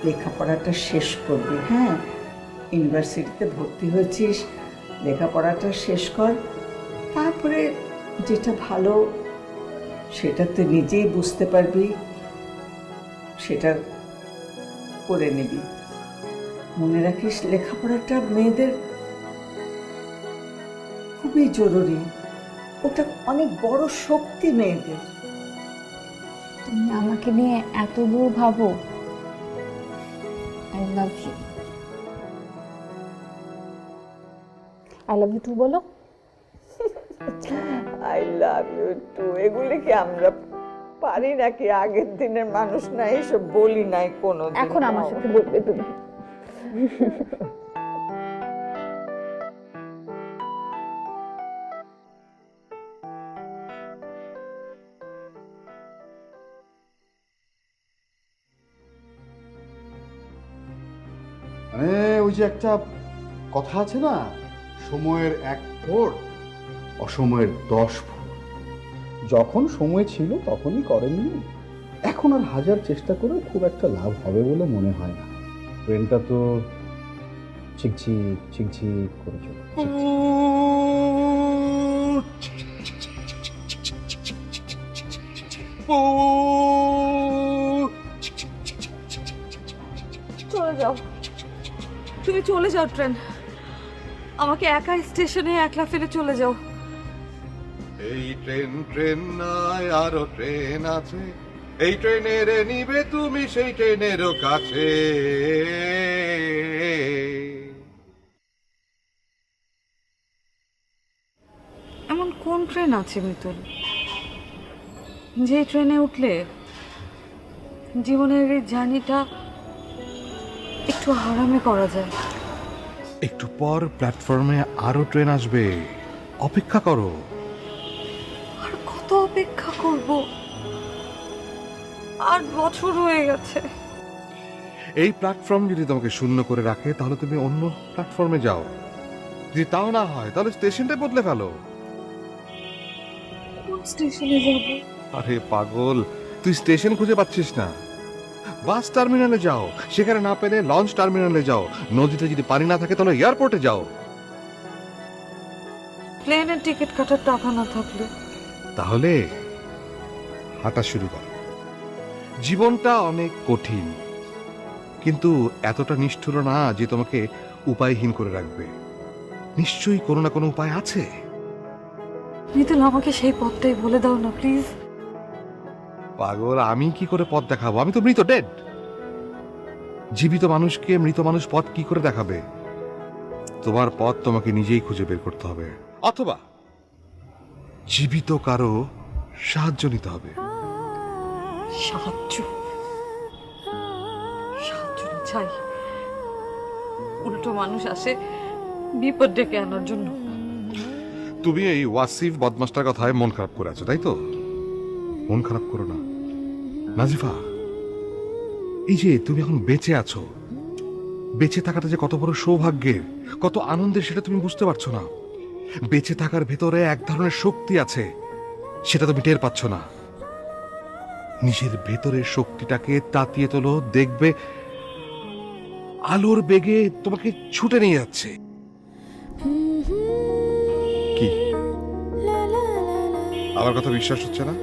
লেখাপড়াটা শেষ করবি। হ্যাঁ, ইউনিভার্সিটিতে ভর্তি হয়েছিস, লেখাপড়াটা শেষ কর, তারপরে যেটা ভালো সেটা তো নিজেই বুঝতে পারবি, সেটা করে নিবি। মনে রাখিস, লেখাপড়াটা মেয়েদের খুবই জরুরি, ওটা অনেক বড় শক্তি মেয়েদের। তুমি আমাকে নিয়ে এত দূর ভাবো। I love you. I love you too বলো। আই লাভ ইউ টু, এগুলি কি আমরা পারি নাকি? আগের দিনের মানুষ না, এইসব বলি নাই কোনো। এখন আমার সাথে বলবে তুমি। মানে ওই যে একটা কথা আছে না, সময়ের 1 ফোঁড়, অসময়ের 10 ফোঁড়। যখন সময় ছিল তখনই করেননি, এখন আর হাজার চেষ্টা করেও খুব একটা লাভ হবে বলে মনে হয় না। ট্রেনটা তো ঝিকঝিক ঝিকঝিক করে চলছে। চলে যাও, তুমি চলে যাও ট্রেন, আমাকে একা স্টেশনে একলা ফেলে চলে যাও। এই ট্রেন নয়, আরো ট্রেন আছে, এই ট্রেনের নিবে তুমি সেই ট্রেনেরও কাছে। ট্রেন আছে মিতুল, যে ট্রেনে উঠলে জীবনের এই জার্নিটা একটু আরামে করা যায়? একটু পর প্ল্যাটফর্মে আরো ট্রেন আসবে, অপেক্ষা করো। আর কত অপেক্ষা করব? 8 বছর হয়ে গেছে। এই প্ল্যাটফর্ম যদি তোমাকে শূন্য করে রাখে তাহলে তুমি অন্য প্ল্যাটফর্মে যাও, যদি তাও না হয় তাহলে স্টেশনটা বদলে ফেলো। কোন স্টেশনে যাব? আরে পাগল, তুই স্টেশন খুঁজে পাচ্ছিস না? বাস টার্মিনালে যাও, সেখানে না পেলে লঞ্চ টার্মিনালে যাও, নদীতে যদি পানি না থাকে তাহলে এয়ারপোর্টে যাও। প্লেনের টিকিট কাটার টাকা না থাকলে? তাহলে হাঁটা শুরু কর। জীবনটা অনেক কঠিন, কিন্তু এতটা নিষ্ঠুর না যে তোমাকে উপায়হীন করে রাখবে। নিশ্চয়ই কোনো না কোনো উপায় আছে। মিতুল, আমাকে সেই পথটাই বলে দাও না প্লিজ। পাগল, আমি কি করে পথ দেখাবো? আমি তো মৃত, ডেড। জীবিত মানুষকে মৃত মানুষ পথ কি করে দেখাবে? তোমার পথ তোমাকে নিজেই খুঁজে বের করতে হবে, অথবা জীবিত কারো সাহায্য নিতে হবে। সাহায্য? সাহায্য না চাই, উল্টো মানুষ আসে বিপদ ডেকে আনার জন্য। তুমি এই ওয়াসিফ বদমাসটার কথায় মন খারাপ করে আছো, তাই তো? মন খারাপ করো না নাজিফা। এই যে তুমি এখন বেঁচে আছো, বেঁচে থাকাটা যে কত বড় সৌভাগ্যের, কত আনন্দের, সেটা তুমি বুঝতে পারছো না। বেঁচে থাকার ভেতরে এক ধরনের শক্তি আছে, সেটা তুমি টের পাচ্ছ না। নিজের ভেতরের শক্তিটাকে তাতিয়ে তোলো, দেখবে আলোর বেগে তোমাকে ছুটে নিয়ে যাচ্ছে। কি আমার কথা বিশ্বাস হচ্ছে না?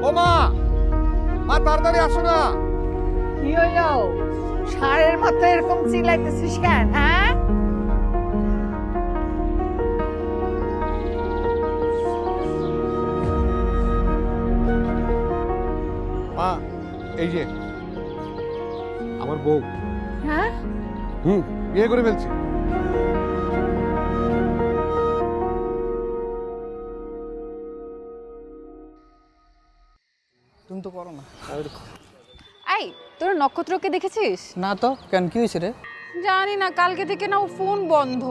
ও মা, মা তাড়াতাড়ি আসো না। কি হইলো? ষাঁড়ের মতো এরকম চিল্লাইতেছিস কেন? হ্যাঁ, মা এই যে আমার বউ। হ্যাঁ, বিয়ে করে ফেলছি। তুমি তো করো না। এই, তোর নক্ষত্রকে দেখেছিস? না তো, কেন কি হয়েছে রে? জানি না, কালকে থেকে না ও ফোন বন্ধ।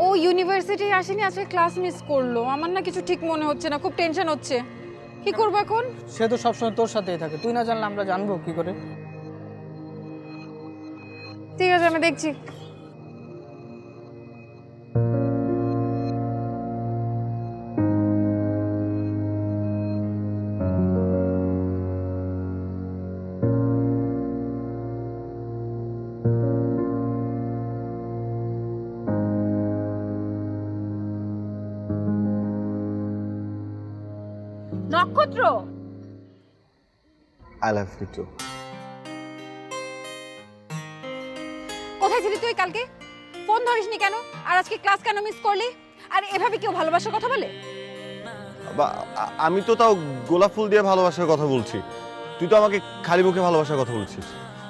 ও ইউনিভার্সিটি আসেনি, আজকে ক্লাস মিস করলো। আমার না কিছু ঠিক মনে হচ্ছে না, খুব টেনশন হচ্ছে। কি করবো এখন? সে তো সবসময় তোর সাথেই থাকে, তুই না জানলে আমরা জানবো কি করে? ঠিক আছে, আমি দেখছি। নক্ষত্র, আই লাভ ইউ টু। কোথায় ছিলি তুই কালকে? ফোন ধরিসনি কেন? আর আজকে ক্লাস কেন মিস করলি? আর এভাবে কেউ ভালোবাসার কথা বলে? আমি তো তাও গোলাপ ফুল দিয়ে ভালোবাসার কথা বলছি, তুই তো আমাকে খালি মুখে ভালোবাসার কথা বলছিস।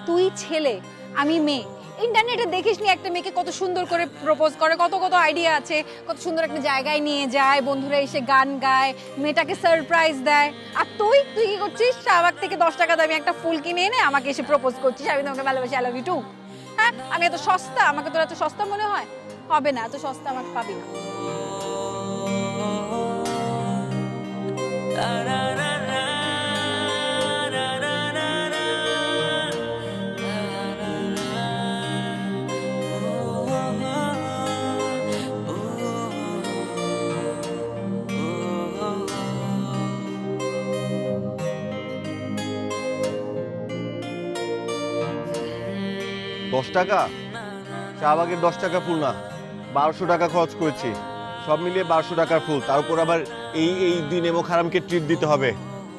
তুই ছেলে, আমি মেয়ে, ইন্টারনেটে দেখিস নি একটা মেয়েকে কত সুন্দর করে প্রপোজ করে, কত কত আইডিয়া আছে, কত সুন্দর একটা জায়গায় নিয়ে যায়, বন্ধুরা এসে গান গায়, মেয়েটাকে সারপ্রাইজ দেয়। আর তুই তুই কি করছিস? শাহবাগ থেকে 10 টাকা দামি একটা ফুল কিনে এনে আমাকে এসে প্রপোজ করছিস, আমি তোমাকে ভালোবাসি, আই লাভ ইউ টু। হ্যাঁ, আমি এত সস্তা? আমাকে তোর এত সস্তা মনে হয়? হবে না, এত সস্তা আমাকে পাবি না। $10 শাহবাগের 10 টাকা ফুল না, 1200 টাকা খরচ করেছি। সব মিলিয়ে 1200 টাকার ফুল, তার উপর আবার এই দিন এমো খারামকে ট্রিট দিতে হবে,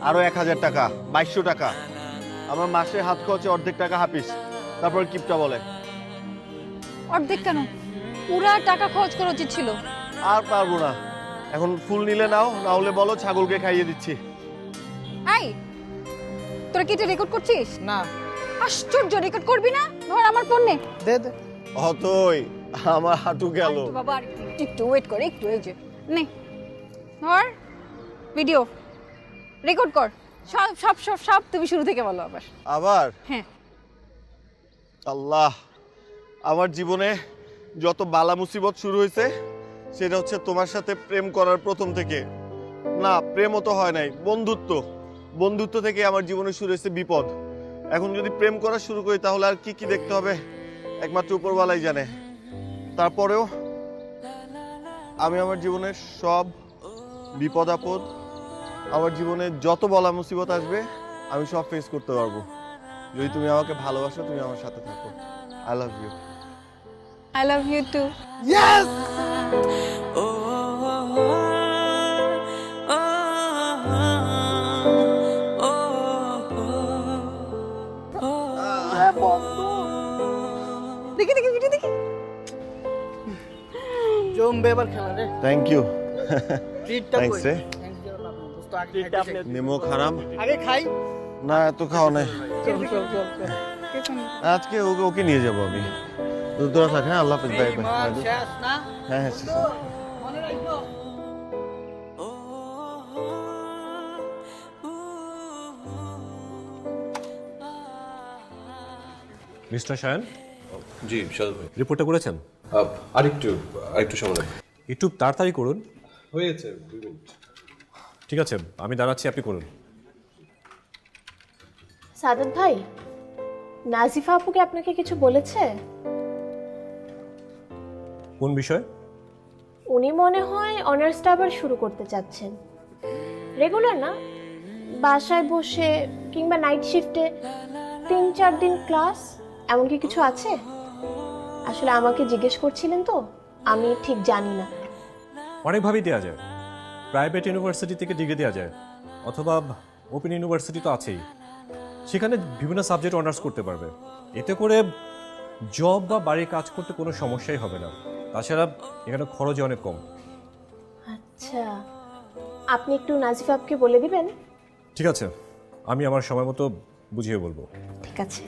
আরো 1000 টাকা, 2200 টাকা। আমার মাসে হাত খরচে অর্ধেক টাকা হাফিস, তারপর কিপটা বলে। অর্ধেক কেন? পুরা টাকা খরচ করা উচিত ছিল। আর পারবো না, এখন ফুল নিলে নাও, না হলে বলো ছাগলকে খাইয়ে দিচ্ছি। এই, তোরা কি এটা রেকর্ড করছিস? না। আশ্চর্য, রেকর্ড করবি না? ধর আমার ফোন নে। দে দে। অতই আমার হাঁটু গেল। আরে বাবা, আর একটু ওয়েট কর, একটু এই যে নে, ধর ভিডিও রেকর্ড কর। সব সব সব সব তুমি শুরু থেকে বলো আবার। আবার? হ্যাঁ। আল্লাহ, আমার জীবনে যত বালা মুসিবত শুরু হয়েছে সেটা হচ্ছে তোমার সাথে প্রেম করার প্রথম থেকে। না, প্রেমও তো হয় নাই, বন্ধুত্ব থেকে আমার জীবনে শুরু হয়েছে বিপদ। এখন যদি প্রেম করা শুরু করি তাহলে আর কি কি দেখতে হবে একমাত্র উপরওয়ালাই জানে। তারপরেও আমি আমার জীবনের সব বিপদ আপদ, আমার জীবনে যত বলা মুসিবত আসবে আমি সব ফেস করতে পারবো যদি তুমি আমাকে ভালোবাসো, তুমি আমার সাথে থাকো। I love you. I love you too. Yes. দেখি দেখি ভিডিও দেখি। জমবে এবার খেলা রে। Thank you. ট্রিটটা কই? থ্যাঙ্কস রে। নেমো খারাপ। আগে খাই। না, এত খাওয়া নাই। চল চল চল চল। আজকে ওকে নিয়ে যাবো আমি। তোরা থাক। হ্যাঁ, আল্লাহ হাফেজ। Bye bye. শেষ না? হ্যাঁ হ্যাঁ শেষ। মনে রাখবো। মিস্টার শায়ন, জি সাদত ভাই, রিপোর্টটা করেছেন? আরেকটু সময় লাগবে। একটু তাড়াতাড়ি করুন। হয়েছে 2 মিনিট। ঠিক আছে, আমি দাঁড়াচ্ছি, আপনি করুন। সাদত ভাই, নাজিফা আপুকে আপনাকে কিছু বলেছে? কোন বিষয়? উনি মনে হয় অনার্সটা আবার শুরু করতে চাচ্ছেন। রেগুলার না, বাসায় বসে কিংবা নাইট শিফটে 3-4 দিন ক্লাস, এমন কি কিছু আছে? আসলে আমাকে জিজ্ঞেস করছিলেন তো, আমি ঠিক জানি না। অনেকভাবেই দেওয়া যায়। প্রাইভেট ইউনিভার্সিটি থেকে ডিগ্রি দেওয়া যায়, অথবা ওপেন ইউনিভার্সিটি তো আছেই, সেখানে বিভিন্ন সাবজেক্ট অনার্স করতে পারবে। এতে করে জব বা বাড়ির কাজ করতে কোনো সমস্যাই হবে না। তাছাড়া এখানে খরচ অনেক কম। আচ্ছা, আপনি একটু নাজিফা আপুকে বলে দিবেন? ঠিক আছে, আমি আমার সময় মতো বুঝিয়ে বলবো। ঠিক আছে।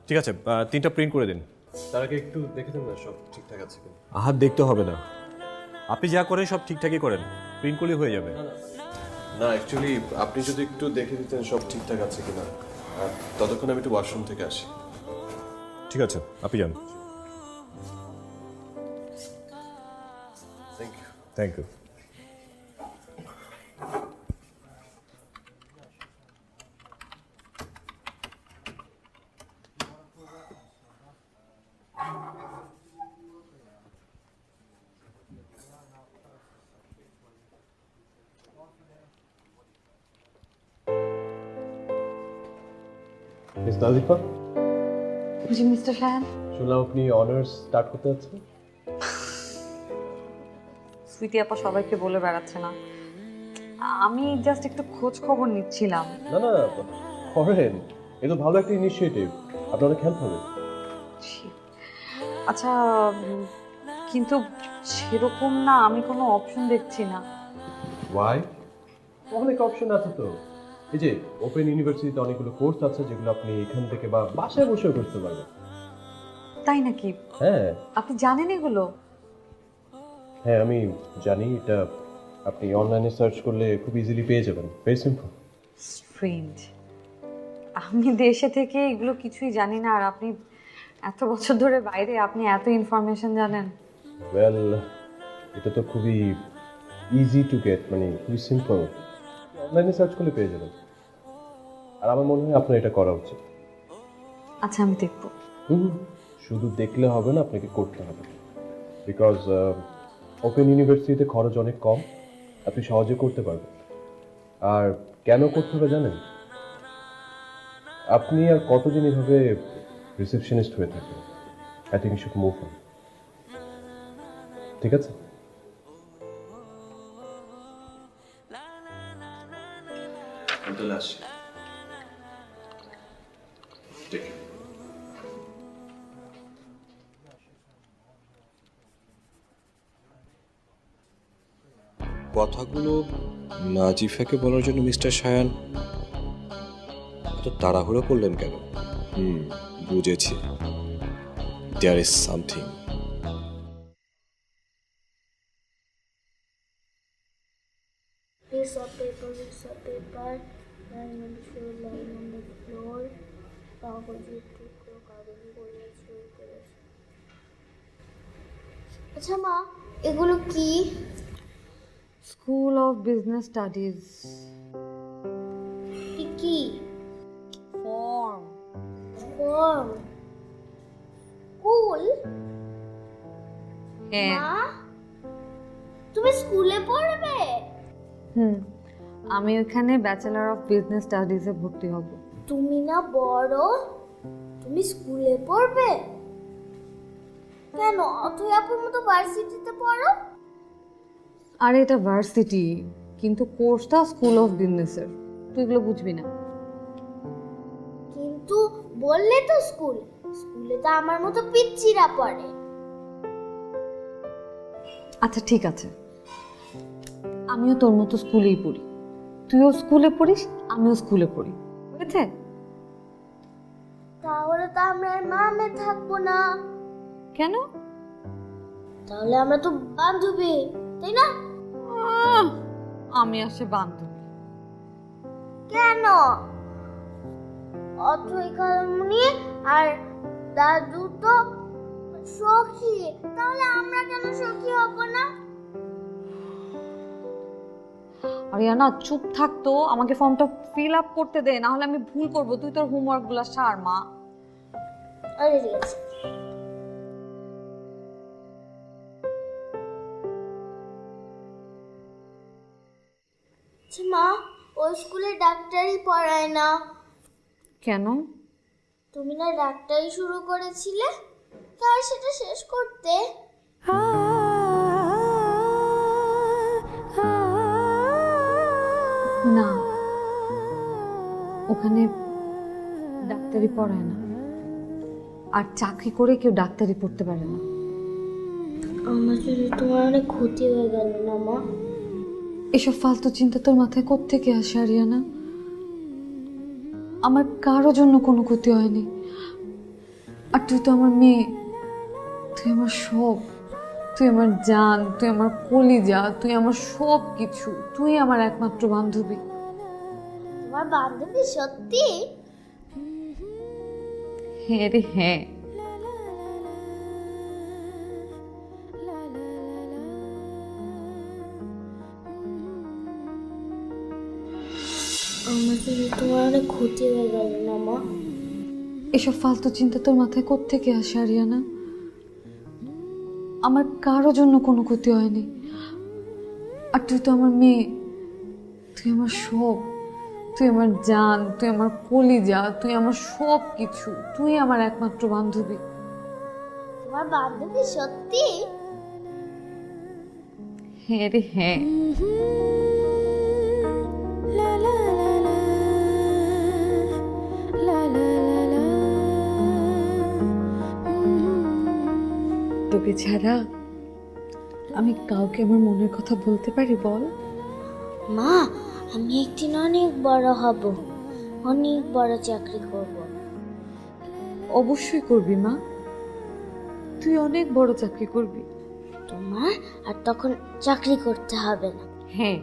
ঠিক আছে, 3টা প্রিন্ট করে দিন। তার আগে একটু দেখে দেন না সব ঠিকঠাক আছে কিনা। হাত দেখতে হবে না, আপনি যা করেন সব ঠিকঠাকই করেন, প্রিন্ট করলেই হয়ে যাবে। না, অ্যাকচুয়ালি আপনি যদি একটু দেখে দিতেন সব ঠিকঠাক আছে কিনা, আর ততক্ষণ আমি একটু ওয়াশরুম থেকে আসি। ঠিক আছে, আপনি যান। Thank you. Thank you. Miss Nazifa, জি মিস্টার শায়ান। শুনলাম আপনি অনার্স স্টার্ট করতে যাচ্ছেন। সুইটি আপা সবাইকে বলে বেড়াচ্ছে না, আমি জাস্ট একটু খোঁজ খবর নিচ্ছিলাম। না না, করেন, এ তো ভালো একটা ইনিশিয়েটিভ, আপনার অনেক হেল্প হবে। আচ্ছা, কিন্তু সেরকম না, আমি কোনো অপশন দেখছি না। ওয়াই? অনেক অপশন আছে তো। এই যে ওপেন ইউনিভার্সিটিতে অনেকগুলো কোর্স আছে যেগুলো আপনি এখান থেকে বা বাসায় বসেও করতে পারবেন। তাই নাকি? হ্যাঁ আপনি জানেন এগুলো? হ্যাঁ আমি জানি, এটা আপনি অনলাইনে সার্চ করলে খুব ইজিলি পেয়ে যাবেন, ভেরি সিম্পল। স্ট্রেঞ্জ, আমি দেশে থেকে এগুলো কিছুই জানি না, আর আপনি এত বছর ধরে বাইরে, আপনি এত ইনফরমেশন জানেন। ওয়েল, এটা তো খুবই ইজি টু গেট, মানে খুবই সিম্পল, অনলাইনে সার্চ করলে পেয়ে যাবেন। আর আমার মনে হয় আপনার এটা করা উচিত। আচ্ছা, আমি দেখবো। শুধু দেখলে হবে না, আপনাকে করতে হবে, বিকজ ওপেন ইউনিভার্সিটিতে খরচ অনেক কম, আপনি সহজে করতে পারবেন। আর কেন করতে হবে জানেন? আপনি আর কতদিন এভাবে রিসেপশনিস্ট হয়ে থাকবেন? I think you should move on. ঠিক আছে? তাহলে আসি। Take care. কথাগুলো নাজিফাকে বলার জন্য মিস্টার সায়ান এত তাড়াহুড়ো করলেন কেন? বুঝেছি, there is something. Piece of paper, lying on the floor, lying on the floor. কাগজের টুকরো কাগজে পড়ে চুরি করেছে। আচ্ছা মা, এগুলো কি? School of business studies. কি? ফর্ম। ফর্ম? স্কুল? হ্যাঁ। মা, তুমি স্কুলে পড়বে? আমি ওখানে ব্যাচেলর অফ বিজনেস স্টাডিজে ভর্তি হব। তুমি না বড়, তুমি স্কুলে পড়বে? কেন, অথই আপুর মতো ভার্সিটিতে পড়ো? আরে এটা ভার্সিটি, কিন্তু কোর্সটা স্কুল অফ বিজনেসের, তুই এগুলো বুঝবি না। কিন্তু বললে তো স্কুল, স্কুলে তো আমার মতো পিচ্চিরা পড়ে। আচ্ছা ঠিক আছে, আমিও তোর মতো স্কুলেই পড়ি, তুইও স্কুলে পড়িস, আমিও স্কুলে পড়ি, বুঝেছে? তাহলে তো আমরা আর মামে থাকবো না। কেন? তাহলে আমরা তো বান্ধবী, তাই না? আমি আসে বান্ধবী কেন? অথই খালামুনি আর দাদু তো সখী, তাহলে আমরা কেন সখী হব না? আরিয়ানা চুপ থাকতো, আমাকে ফর্মটা ফিল আপ করতে দে, না হলে আমি ভুল করব। তুই তোর হোমওয়ার্ক গুলা সার মা। আরে ঠিক আছে। মা, ওই স্কুলে ডাক্তারি পড়ায় না কেন? তুমি না ডাক্তারি শুরু করেছিলে, তাই সেটা শেষ করতে। না, ওখানে ডাক্তারি পড়ায় না, আর চাকরি করে কেউ ডাক্তারি পড়তে পারে না। আমার যদি তোমার অনেক ক্ষতি হয়ে গেল না মা? এসব ফালতু চিন্তা তোর মাথায় কোত্থেকে আসে আরিয়ানা? আমার কারো জন্য কোনো ক্ষতি হয়নি, আর তুই তো আমার মেয়ে, তুই আমার সব, তুই আমার জান, তুই আমার কলিজা, তুই আমার সব কিছু, তুই আমার একমাত্র বান্ধবী। তোমার বান্ধবী সত্যি? হ্যাঁ রে হ্যাঁ। আমার যদি তোমার অনেক ক্ষতি হয়ে গেল না মা? এসব ফালতু চিন্তা তোর মাথায় কোত্থেকে আসে আরিয়ানা? আমার কারো জন্য কোনো ক্ষতি হয়নি, আর তুই তো আমার মেয়ে, তুই আমার সব, তুই আমার জান, তুই আমার কলিজা, তুই আমার সব কিছু, তুই আমার একমাত্র বান্ধবী। তোমার বান্ধবী সত্যি? হ্যাঁ রে হ্যাঁ। তোকে ছাড়া আমি কাউকে আমার মনের কথা বলতে পারি বল? মা, আমি একদিন অনেক বড় হব, অনেক বড় চাকরি করব। অবশ্যই করবি মা, তুই অনেক বড় চাকরি করবি। তোমার আর তখন চাকরি করতে হবে না। হ্যাঁ,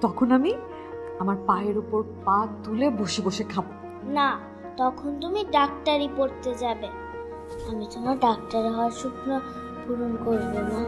তখন আমি আমার পায়ের উপর পা তুলে বসে বসে খাবো। না, তখন তুমি ডাক্তারি পড়তে যাবে। আমি তোমার ডাক্তার হওয়ার স্বপ্ন পূরণ করব না।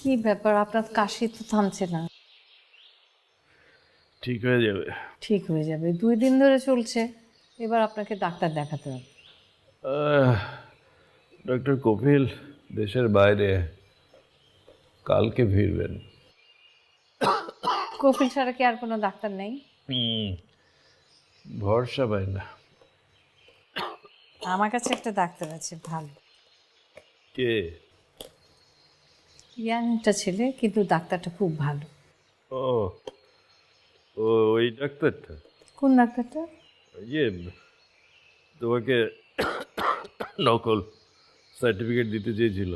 কি ব্যাপার, আপনার কাশি তো থামছে না। ঠিক হয়ে যাবে। ঠিক হয়ে যাবে, 2 দিন ধরে চলছে। এবার আপনাকে ডাক্তার দেখাতে হবে। ডক্টর কপিল দেশের বাইরে, কালকে ফিরবেন। কপিল ছাড়া কি আর কোনো ডাক্তার নেই? ভরসা পাই না। আমার কাছে একটা ডাক্তার আছে ভালো, কে? ইয়াং একটা ছেলে, কিন্তু ডাক্তারটা খুব ভালো। ও ও ওই ডাক্তারটা? কোন ডাক্তারটা? ইয়ে, তোমাকে নকল সার্টিফিকেট দিতে চেয়েছিল।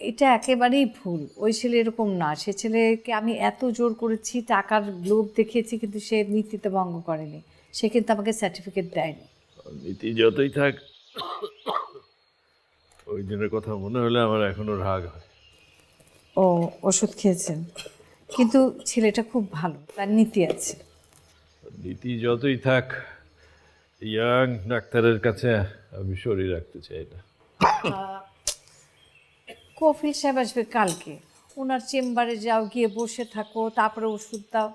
এটা একেবারেই ভুল। ওই ছেলে এরকম না। সে ছেলেকে আমি এত জোর করেছি, টাকার লোভ দেখিয়েছি, কিন্তু সে নীতিতে ভঙ্গ করেনি। সে কিন্তু আমাকে সার্টিফিকেট দেয়নি। নীতি যতই থাক, ওই দিনের কথা মনে হলে আমার এখনো রাগ হয়। ও ওষুধ খেয়েছেন, কিন্তু ছেলেটা খুব ভালো, তার নীতি আছে। নীতি যতই থাক, ইয়াং ডাক্তারের কাছে আমি শরীর রাখতে চাই না। কফিল সাহেব আসবে কালকে, ওনার চেম্বারে যাও, গিয়ে বসে থাকো, তারপরে ওষুধ দাও।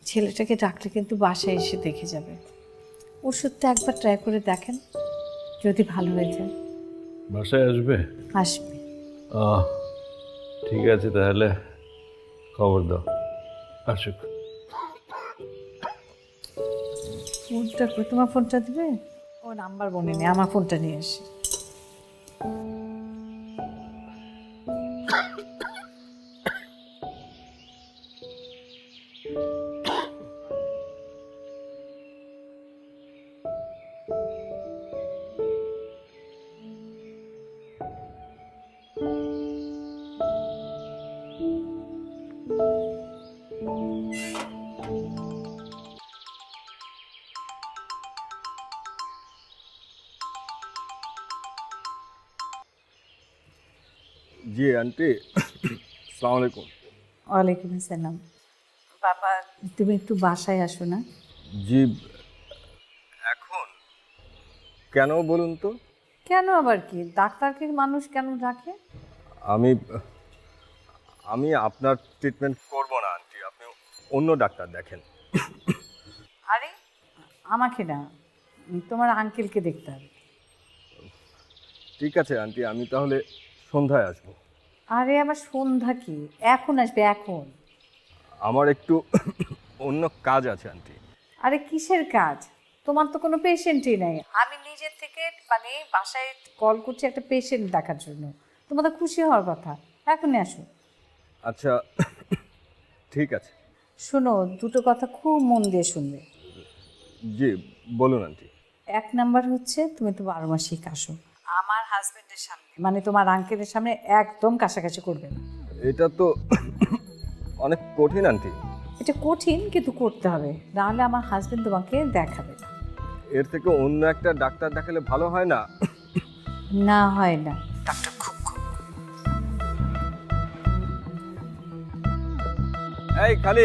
ছেলেটাকে ডাকলে কিন্তু বাসায় এসে দেখে যাবে। ওষুধটা একবার ট্রাই করে দেখেন, যদি ভালো হয়ে যায়। বাসায় আসবে? আসবে। ঠিক আছে, তাহলে খবর দাও, আসুক। ফোনটা করে, তোমার ফোনটা দিবে? ও নাম্বার বনে নেই, আমার ফোনটা নিয়ে আসি। জি আন্টি, আসসালামু আলাইকুম। ওয়ালাইকুম আসসালাম। বাবা, তুমি একটু বাসায় আসো না? জি, এখন কেন বলুন তো? কেন আবার কি? ডাক্তারকে মানুষ কেন ডাকে? আমি আপনার ট্রিটমেন্ট করব না আন্টি, আপনি অন্য ডাক্তার দেখেন। আরে আমাকে না, তোমার আঙ্কেলকে দেখতে হবে। ঠিক আছে আন্টি, আমি তাহলে সন্ধ্যায় আসবো। আরে আবার সন্ধ্যা কি, এখন আসবে এখন। আমার একটু অন্য কাজ আছে আন্টি। আরে কিসের কাজ? তোমার তো কোনো পেশেন্টই নাই। আমি নিজের থেকে মানে বাসায় কল করছি একটা পেশেন্ট দেখার জন্য। তোমার তো খুশি হওয়ার কথা, এখনই আসো। আচ্ছা ঠিক আছে। শোনো, দুটো কথা খুব মন দিয়ে শুনবে। জি বলুন আন্টি। 1 নাম্বার হচ্ছে, তুমি তো 12 মাসিক কাশো। আমার হাজবেন্ডের সামনে, মানে তোমার আঙ্কেলের সামনে একদম কাছাকাছি করবে না। এটা তো অনেক কঠিন আন্টি। এটা কঠিন, কিন্তু করতে হবে, নাহলে আমার হাজবেন্ড তোমাকে দেখাবে না। এর থেকে অন্য একটা ডাক্তার দেখালে ভালো হয় না? না হয় না, ডাক্তার খুব এই খালি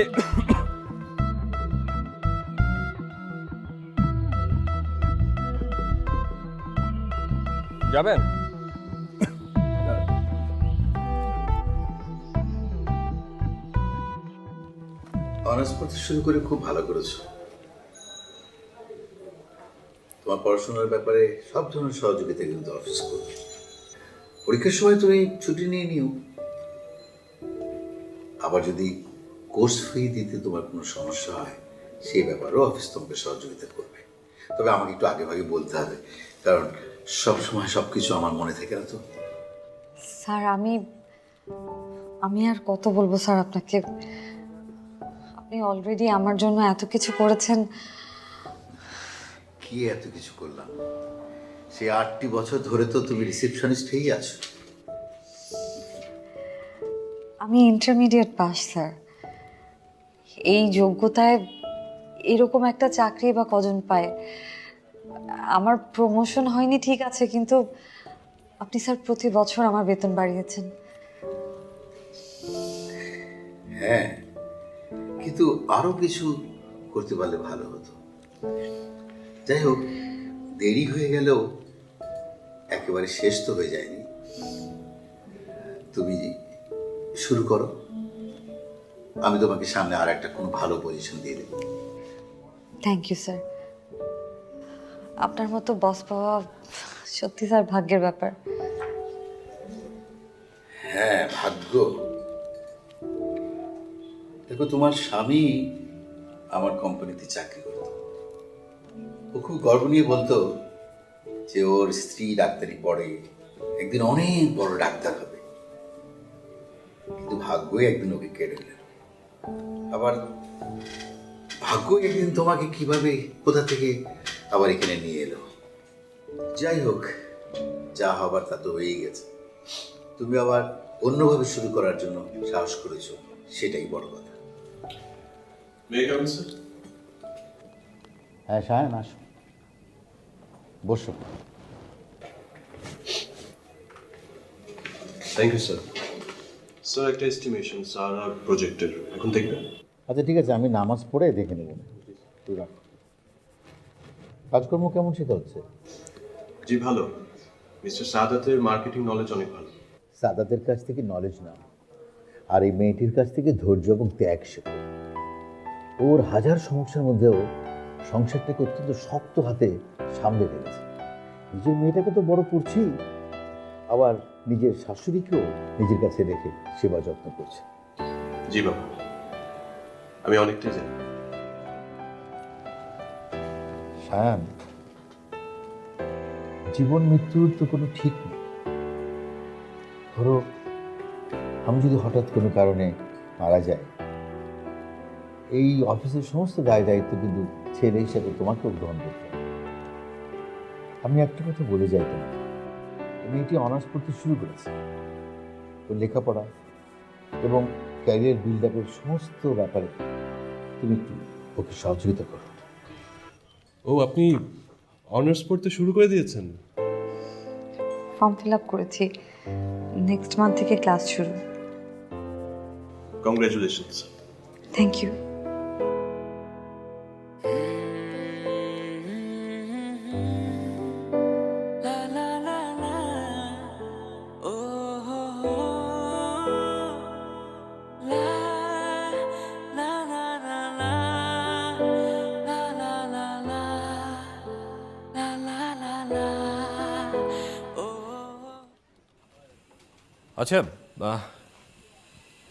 যাবেন? অনার্স পড়তে শুরু করে খুব ভালো করেছো। তোমার পড়াশোনার ব্যাপারে সব ধরনের সহযোগিতা কিন্তু অফিস করবে। পরীক্ষার সময় তুমি ছুটি নিয়ে নিও। আবার যদি কোর্স ফি দিতে তোমার কোনো সমস্যা হয় সেই ব্যাপারেও অফিস তোমাকে সহযোগিতা করবে। তবে আমাকে একটু আগে ভাগে বলতে হবে, কারণ সব সময় সব কিছু আমার মনে থাকে না তো। স্যার আমি আর কত বলবো স্যার আপনাকে। আপনি অলরেডি আমার জন্য এত কিছু করেছেন। কি এত কিছু করলাম? সেই 8টি বছর ধরে তো তুমি রিসেপশনিস্ট হয়েই আছো। আমি ইন্টারমিডিয়েট পাস স্যার। এই যোগ্যতায় এরকম একটা চাকরি বা কজন পায়? আমার প্রমোশন হয়নি ঠিক আছে, কিন্তু আপনি স্যার প্রতি বছর আমার বেতন বাড়িয়েছেন। হ্যাঁ, কিন্তু আরো কিছু করতে পারলে ভালো হতো। যাই হোক, দেরি হয়ে গেলেও একেবারে শেষ তো হয়ে যায়নি। তুমি শুরু করো, আমি তোমাকে সামনে আর একটা কোনো ভালো পজিশন দিয়ে দেবো। Thank you sir. আপনার মতো বস পাওয়া সত্যি স্যার ভাগ্যের ব্যাপার। হ্যাঁ, ভাগ্য। দেখো, তোমার স্বামী আমার কোম্পানিতে চাকরি করত। ও খুব গর্ব নিয়ে বলতো যে ওর স্ত্রী ডাক্তারি পড়ে, একদিন অনেক বড় ডাক্তার হবে। কিন্তু ভাগ্যই একদিন ওকে কেড়ে নিল। আবার ভাগ্য একদিন তোমাকে কিভাবে কোথা থেকে আবার এখানে নিয়ে এলো। যাই হোক, যা হবার তা তো হয়েই গেছে। তুমি আবার অন্যভাবে শুরু করার জন্য সাহস করেছো, সেটাই বড় কথা। হ্যাঁ সায়ন, আসো, বসো। Thank you sir. স্যার, একটা এস্টিমেশন স্যার আর প্রজেক্টের এখন দেখবেন? আচ্ছা ঠিক আছে, আমি নামাজ পড়ে দেখে নেব। তুই রাখ। কাজকর্ম কেমন শেখা হচ্ছে? জি ভালো। মিস্টার সাদাতের মার্কেটিং নলেজ অনেক ভালো। সাদাতের কাছ থেকে নলেজ নাও, আর এই মেয়েটির কাছ থেকে ধৈর্য এবং ত্যাগ শেখো। ওর হাজার সমস্যার মধ্যেও সংসারটাকে অত্যন্ত শক্ত হাতে সামলে রেখেছে। নিজের মেয়েটাকে তো বড় করছি, আবার নিজের শাশুড়িকেও নিজের কাছে রেখে সেবা যত্ন করছে। জি বাবা, আমি অনেকটাই জানি। সায়ান, জীবন মৃত্যুর তো কোনো ঠিক নেই। ধরো, আমি যদি হঠাৎ কোনো কারণে মারা যাই, এই অফিসের সমস্ত দায় দায়িত্ব কিন্তু ছেলে হিসেবে তোমাকেও গ্রহণ করতে হবে। আমি একটা কথা বলে যাই তোমাকে, মেয়েটি অনার্স পড়তে শুরু করেছে। ওর লেখাপড়া এবং ক্যারিয়ার বিল্ড আপের সমস্ত ব্যাপারে তুমি একটু ওকে সহযোগিতা করো। ও, আপনি অনার্স পড়তে শুরু করে দিয়েছেন? ফর্ম ফিল আপ করেছি, নেক্সট মান্থ থেকে ক্লাস শুরু। কংগ্রেচুলেশনস। Thank you. আচ্ছা,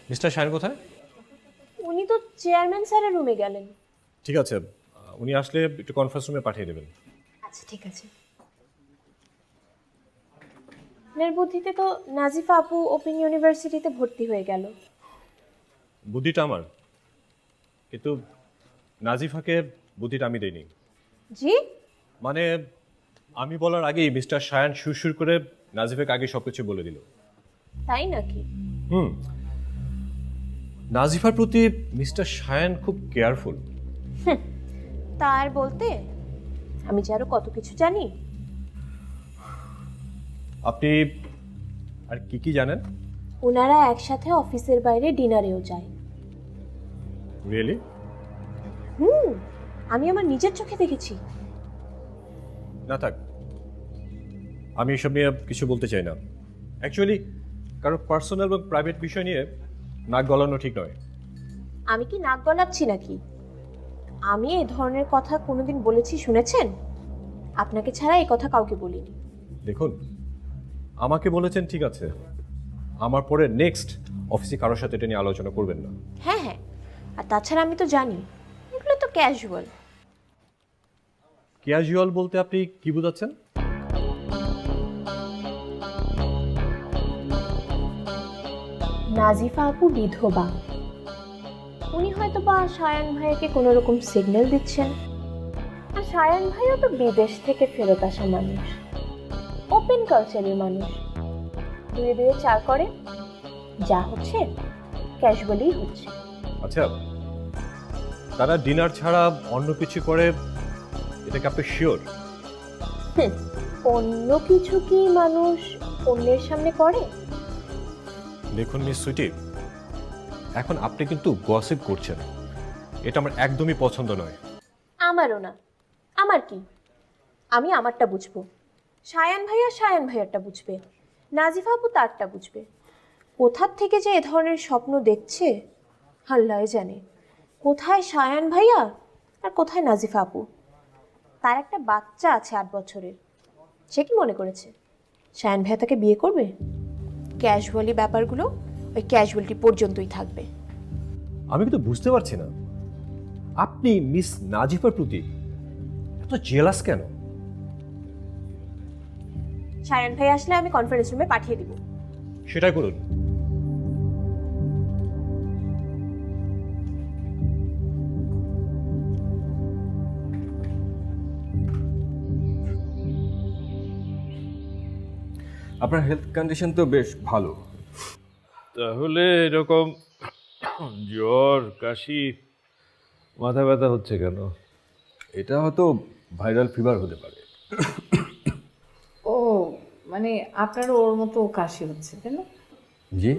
মিস্টার শাইন কোথায়? উনি তো চেয়ারম্যান স্যারের রুমে গেলেন। ঠিক আছে, উনি আসলে একটু কনফারেন্স রুমে পাঠিয়ে দেবেন। আচ্ছা ঠিক আছে। আপনার বুদ্ধিতে তো নাজিফা আপু ওপেন ইউনিভার্সিটিতে ভর্তি হয়ে গেল। বুদ্ধিটা আমার, কিন্তু নাজিফাকে বুদ্ধিটা আমি দেইনি। জি? মানে আমি বলার আগেই মিস্টার শায়ান সুর করে নাজিফাকে আগে সব কিছু বলে দিল। তাই নাকি? নাজিফার প্রতি মিস্টার শায়ান খুব কেয়ারফুল। তার বলতে আমি যে আরো কত কিছু জানি। আপনি আর কি কি জানেন? ওনারা একসাথে অফিসের বাইরে ডিনারেও যায়। রিয়েলি? আমি আমার নিজের চোখে দেখেছি। না থাক, আমি এসব নিয়ে কিছু বলতে চাই না। অ্যাকচুয়ালি কারো পার্সোনাল এবং প্রাইভেট বিষয় নিয়ে নাক গলানো ঠিক নয়। আমি কি নাক গলাচ্ছি নাকি? আমি এই ধরনের কথা কোনোদিন বলেছি শুনেছেন? আপনাকে ছাড়া এই কথা কাউকে বলিনি। দেখুন, আমাকে বলেছেন ঠিক আছে, আমার পরে নেক্সট অফিসে কারোর সাথে এটা নিয়ে আলোচনা করবেন না। হ্যাঁ হ্যাঁ, আর তাছাড়া আমি তো জানি এগুলো তো ক্যাজুয়াল। ক্যাজুয়াল বলতে আপনি কি বোঝাচ্ছেন? নাজিফা আপু বিধবা, উনি হয়তো বা সায়ান ভাইয়াকে কোনো রকম সিগন্যাল দিচ্ছেন। আর সায়ান ভাইও তো বিদেশ থেকে ফেরত আসা মানুষ, ওপেন কালচারের মানুষ, 2 2 4 করে, যা হচ্ছে ক্যাজুয়ালি হচ্ছে। আচ্ছা, তারা ডিনার ছাড়া অন্য কিছু করে, এটাকে আপনি শিওর? অন্য কিছু কি মানুষ অন্যের সামনে করে? দেখুন মিস সুইটি, এখন আপনি কিন্তু গসিপ করছেন, এটা আমার একদমই পছন্দ নয়। আমারও না। আমার কি? আমি আমারটা বুঝবো, সায়ান ভাইয়া সায়ান ভাইয়ারটা বুঝবে, নাজিফা আপু তারটা বুঝবে। কোথার থেকে যে এ ধরনের স্বপ্ন দেখছে আল্লাহ জানে। কোথায় সায়ান ভাইয়া আর কোথায় নাজিফা আপু? তার একটা বাচ্চা আছে 8 বছরের। সে কি মনে করেছে সায়ান ভাইয়া তাকে বিয়ে করবে? ক্যাজুয়ালি ব্যাপারগুলো ওই ক্যাজুয়ালিটি পর্যন্তই থাকবে। আমি কিন্তু বুঝতে পারছি না, আপনি মিস নাজিফার প্রতি এত জেলাস কেন? সায়ান ভাই আসলে আমি কনফারেন্স রুমে পাঠিয়ে দিব। সেটাই করুন। আপনার হেলথ কন্ডিশন তো বেশ ভালো। তাহলে এরকম জ্বর, কাশি, মাথা ব্যথা হচ্ছে কেন? এটা হয়তো ভাইরাল ফিভার হতে পারে। ও মানে আপনারও ওর মতো কাশি হচ্ছে তাই না? জি,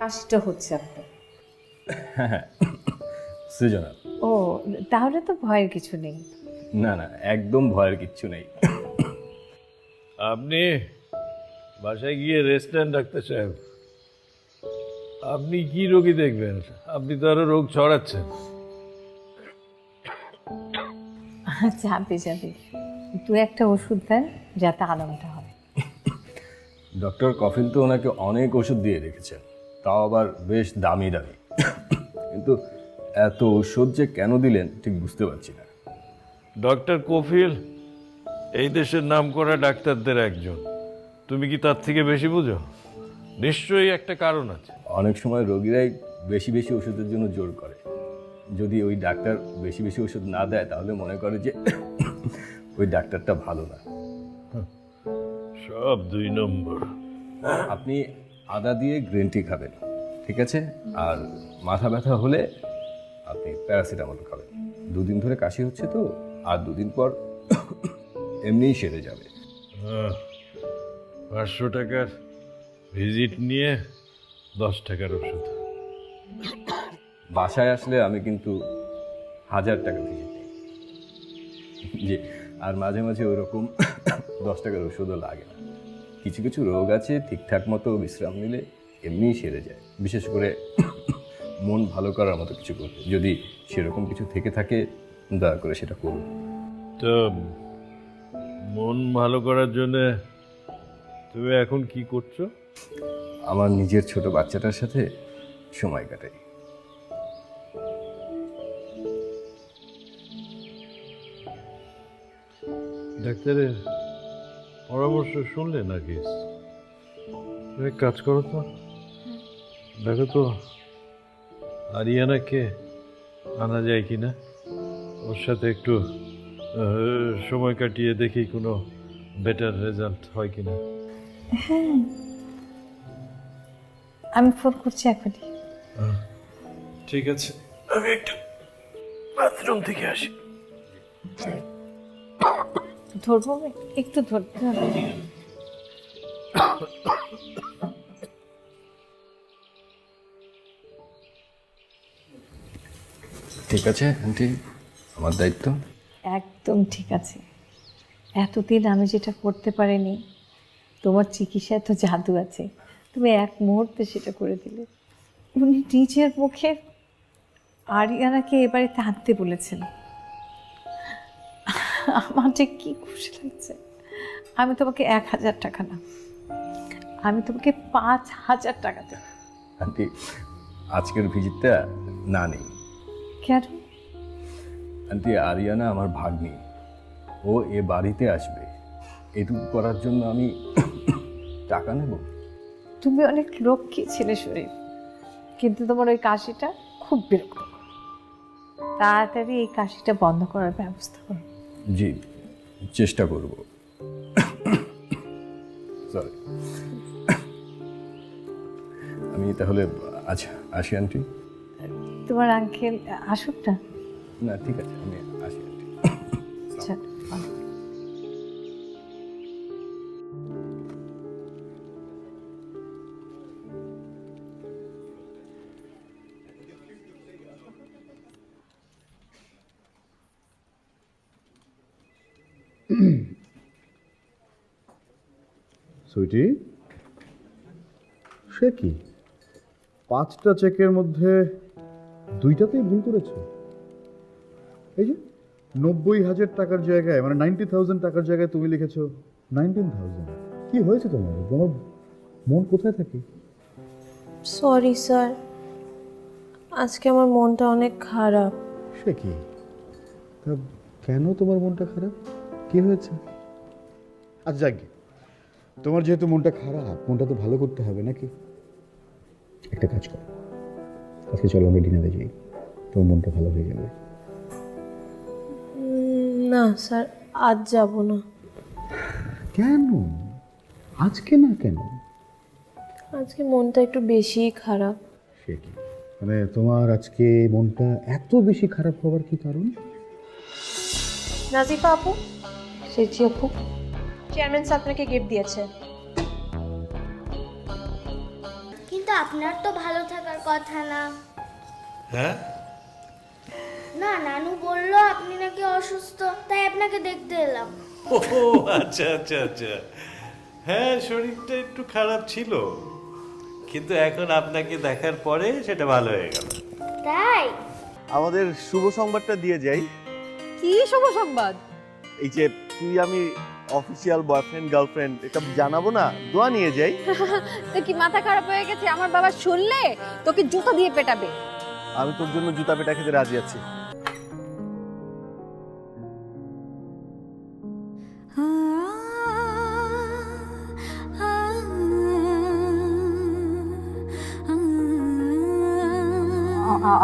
কাশিটা হচ্ছে আপনার? হ্যাঁ, সৃজনা। ও তাহলে তো ভয়ের কিছু নেই। না না, একদম ভয়ের কিচ্ছু নেই। আপনি বাসায় গিয়ে রেস্ট নেন ডাক্তার সাহেব। আপনি কি রোগী দেখবেন? আপনি তো আরো রোগ ছড়াচ্ছেন। চাপে যাবে, তুই একটা ওষুধ দেন যাতে আরামটা হয়। ডক্টর কফিল তো ওনাকে অনেক ওষুধ দিয়ে রেখেছেন, তাও আবার বেশ দামি দামি। কিন্তু এত ওষুধ যে কেন দিলেন ঠিক বুঝতে পারছি না। ডক্টর কফিল এই দেশের নামকরা ডাক্তারদের একজন। তুমি কি তার থেকে বেশি বুঝো? নিশ্চয়ই একটা কারণ আছে। অনেক সময় রোগীরাই বেশি বেশি ওষুধের জন্য জোর করে। যদি ওই ডাক্তার বেশি বেশি ওষুধ না দেয় তাহলে মনে করে যে ওই ডাক্তারটা ভালো না। সব 2 নম্বর। আপনি আদা দিয়ে গ্রিন টি খাবেন, ঠিক আছে? আর মাথা ব্যথা হলে আপনি প্যারাসিটামল খাবেন। 2 দিন ধরে কাশি হচ্ছে তো, আর 2 দিন পর এমনিই সেরে যাবে। 500 টাকার ভিজিট নিয়ে 10 টাকার ওষুধ। বাসায় আসলে আমি কিন্তু 1000 টাকা ভিজিট নিই। জি, আর মাঝে মাঝে ওরকম 10 টাকার ওষুধও লাগে না। কিছু কিছু রোগ আছে ঠিকঠাক মতো বিশ্রাম নিলে এমনিই সেরে যায়। বিশেষ করে মন ভালো করার মতো কিছু করতে, যদি সেরকম কিছু থেকে থাকে দয়া করে সেটা করুন। তো মন ভালো করার জন্য তুমি এখন কি করছো? আমার নিজের ছোট বাচ্চাটার সাথে সময় কাটাই। ডাক্তারের পরামর্শ শুনলে নাকি? তুমি এক কাজ করো তো, দেখো তো আরিয়ানাকে আনা যায় কিনা, ওর সাথে একটু সময় কাটিয়ে দেখি কোনো বেটার রেজাল্ট হয় কিনা। হ্যাঁ, আমি ফোন করছি এখনই। ঠিক আছে, আমি একটু বাথরুম থেকে আসি। ধরবো, একটু ধরতে হবে। ঠিক আছে আন্টি, আমার দায়িত্ব। একদম ঠিক আছে। এতদিন আমি যেটা করতে পারিনি তোমার চিকিৎসায় তো জাদু আছে, তুমি এক মুহূর্তে সেটা করে দিলে। উনি নিজের মুখে আরিয়ানাকে এ বাড়িতে আনতে বলেছেন। আমার যে কি খুশি লাগছে। আমি তোমাকে 1000 টাকা না, আমি তোমাকে 5000 টাকা দেব। আন্টি আজকের ভিজিটটা না নেই। কেন? আন্টি আরিয়ানা আমার ভাগ্নি, ও এ বাড়িতে আসবে, এটুকু করার জন্য আমি টাকা নেব? তুমি অনেক লক্ষ্মী ছেলে শরীর, কিন্তু তোমার ওই কাশিটা খুব বিরক্ত। তাড়াতাড়ি এই কাশিটা বন্ধ করার ব্যবস্থা করো। জি চেষ্টা করব। সরি, আমি তাহলে আজ আসি আন্টি। তোমার আঙ্কেল আসুক না? না ঠিক আছে, আমি আসি আন্টি। আচ্ছা, সুইটি, সে কি 5টা চেকের মধ্যে 2টাতেই ভুল করেছে? এই যে 90,000 টাকার জায়গায়, মানে 90,000 টাকার জায়গায় তুমি লিখেছো 19,000। কি হয়েছে তোমার? তোমার মন কোথায় থাকে? সরি স্যার, আজকে আমার মনটা অনেক খারাপ। সে কি? তা কেন তোমার মনটা খারাপ? কি হয়েছে? আচ্ছা যাক, তোমার যেহেতু মনটা খারাপ, মনটা তো ভালো করতে হবে নাকি? একটা কাজ করো, আজকে চলো আমরা ডিনারে যাই, তোমার মনটা ভালো হয়ে যাবে। না স্যার, আজ যাব না। কেন আজকে না? কেন? আজকে মনটা একটু বেশিই খারাপ। সে কি? মানে তোমার আজকে মনটা এত বেশি খারাপ হওয়ার কি কারণ? নাজিফা আপু, সেজি আপু, চেয়ারম্যান স্যার আপনাকে গিফট দিয়েছে। কিন্তু আপনার তো ভালো থাকার কথা না? হ্যাঁ, না, নানু বললো আপনি নাকি অসুস্থ, তাই আপনাকে দেখতে এলাম। ও আচ্ছা আচ্ছা আচ্ছা, হ্যাঁ শরীরটা একটু খারাপ ছিল, কিন্তু এখন আপনাকে দেখার পরে সেটা ভালো হয়ে গেল। তাই? আমাদের শুভ সংবাদটা দিয়ে যাই। কি শুভ সংবাদ? এই যে তুই আমি অফিসিয়াল বয়ফ্রেন্ড গার্লফ্রেন্ড, এটা জানাবো না, দোয়া নিয়ে যাই। তো কি মাথা খারাপ হয়ে গেছে? আমার বাবা শুনলে তোকে জুতো দিয়ে পেটাবে। আমি তোর জন্য জুতা পেটা খেতে রাজি আছি।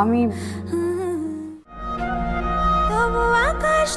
আমি তবু আকাশ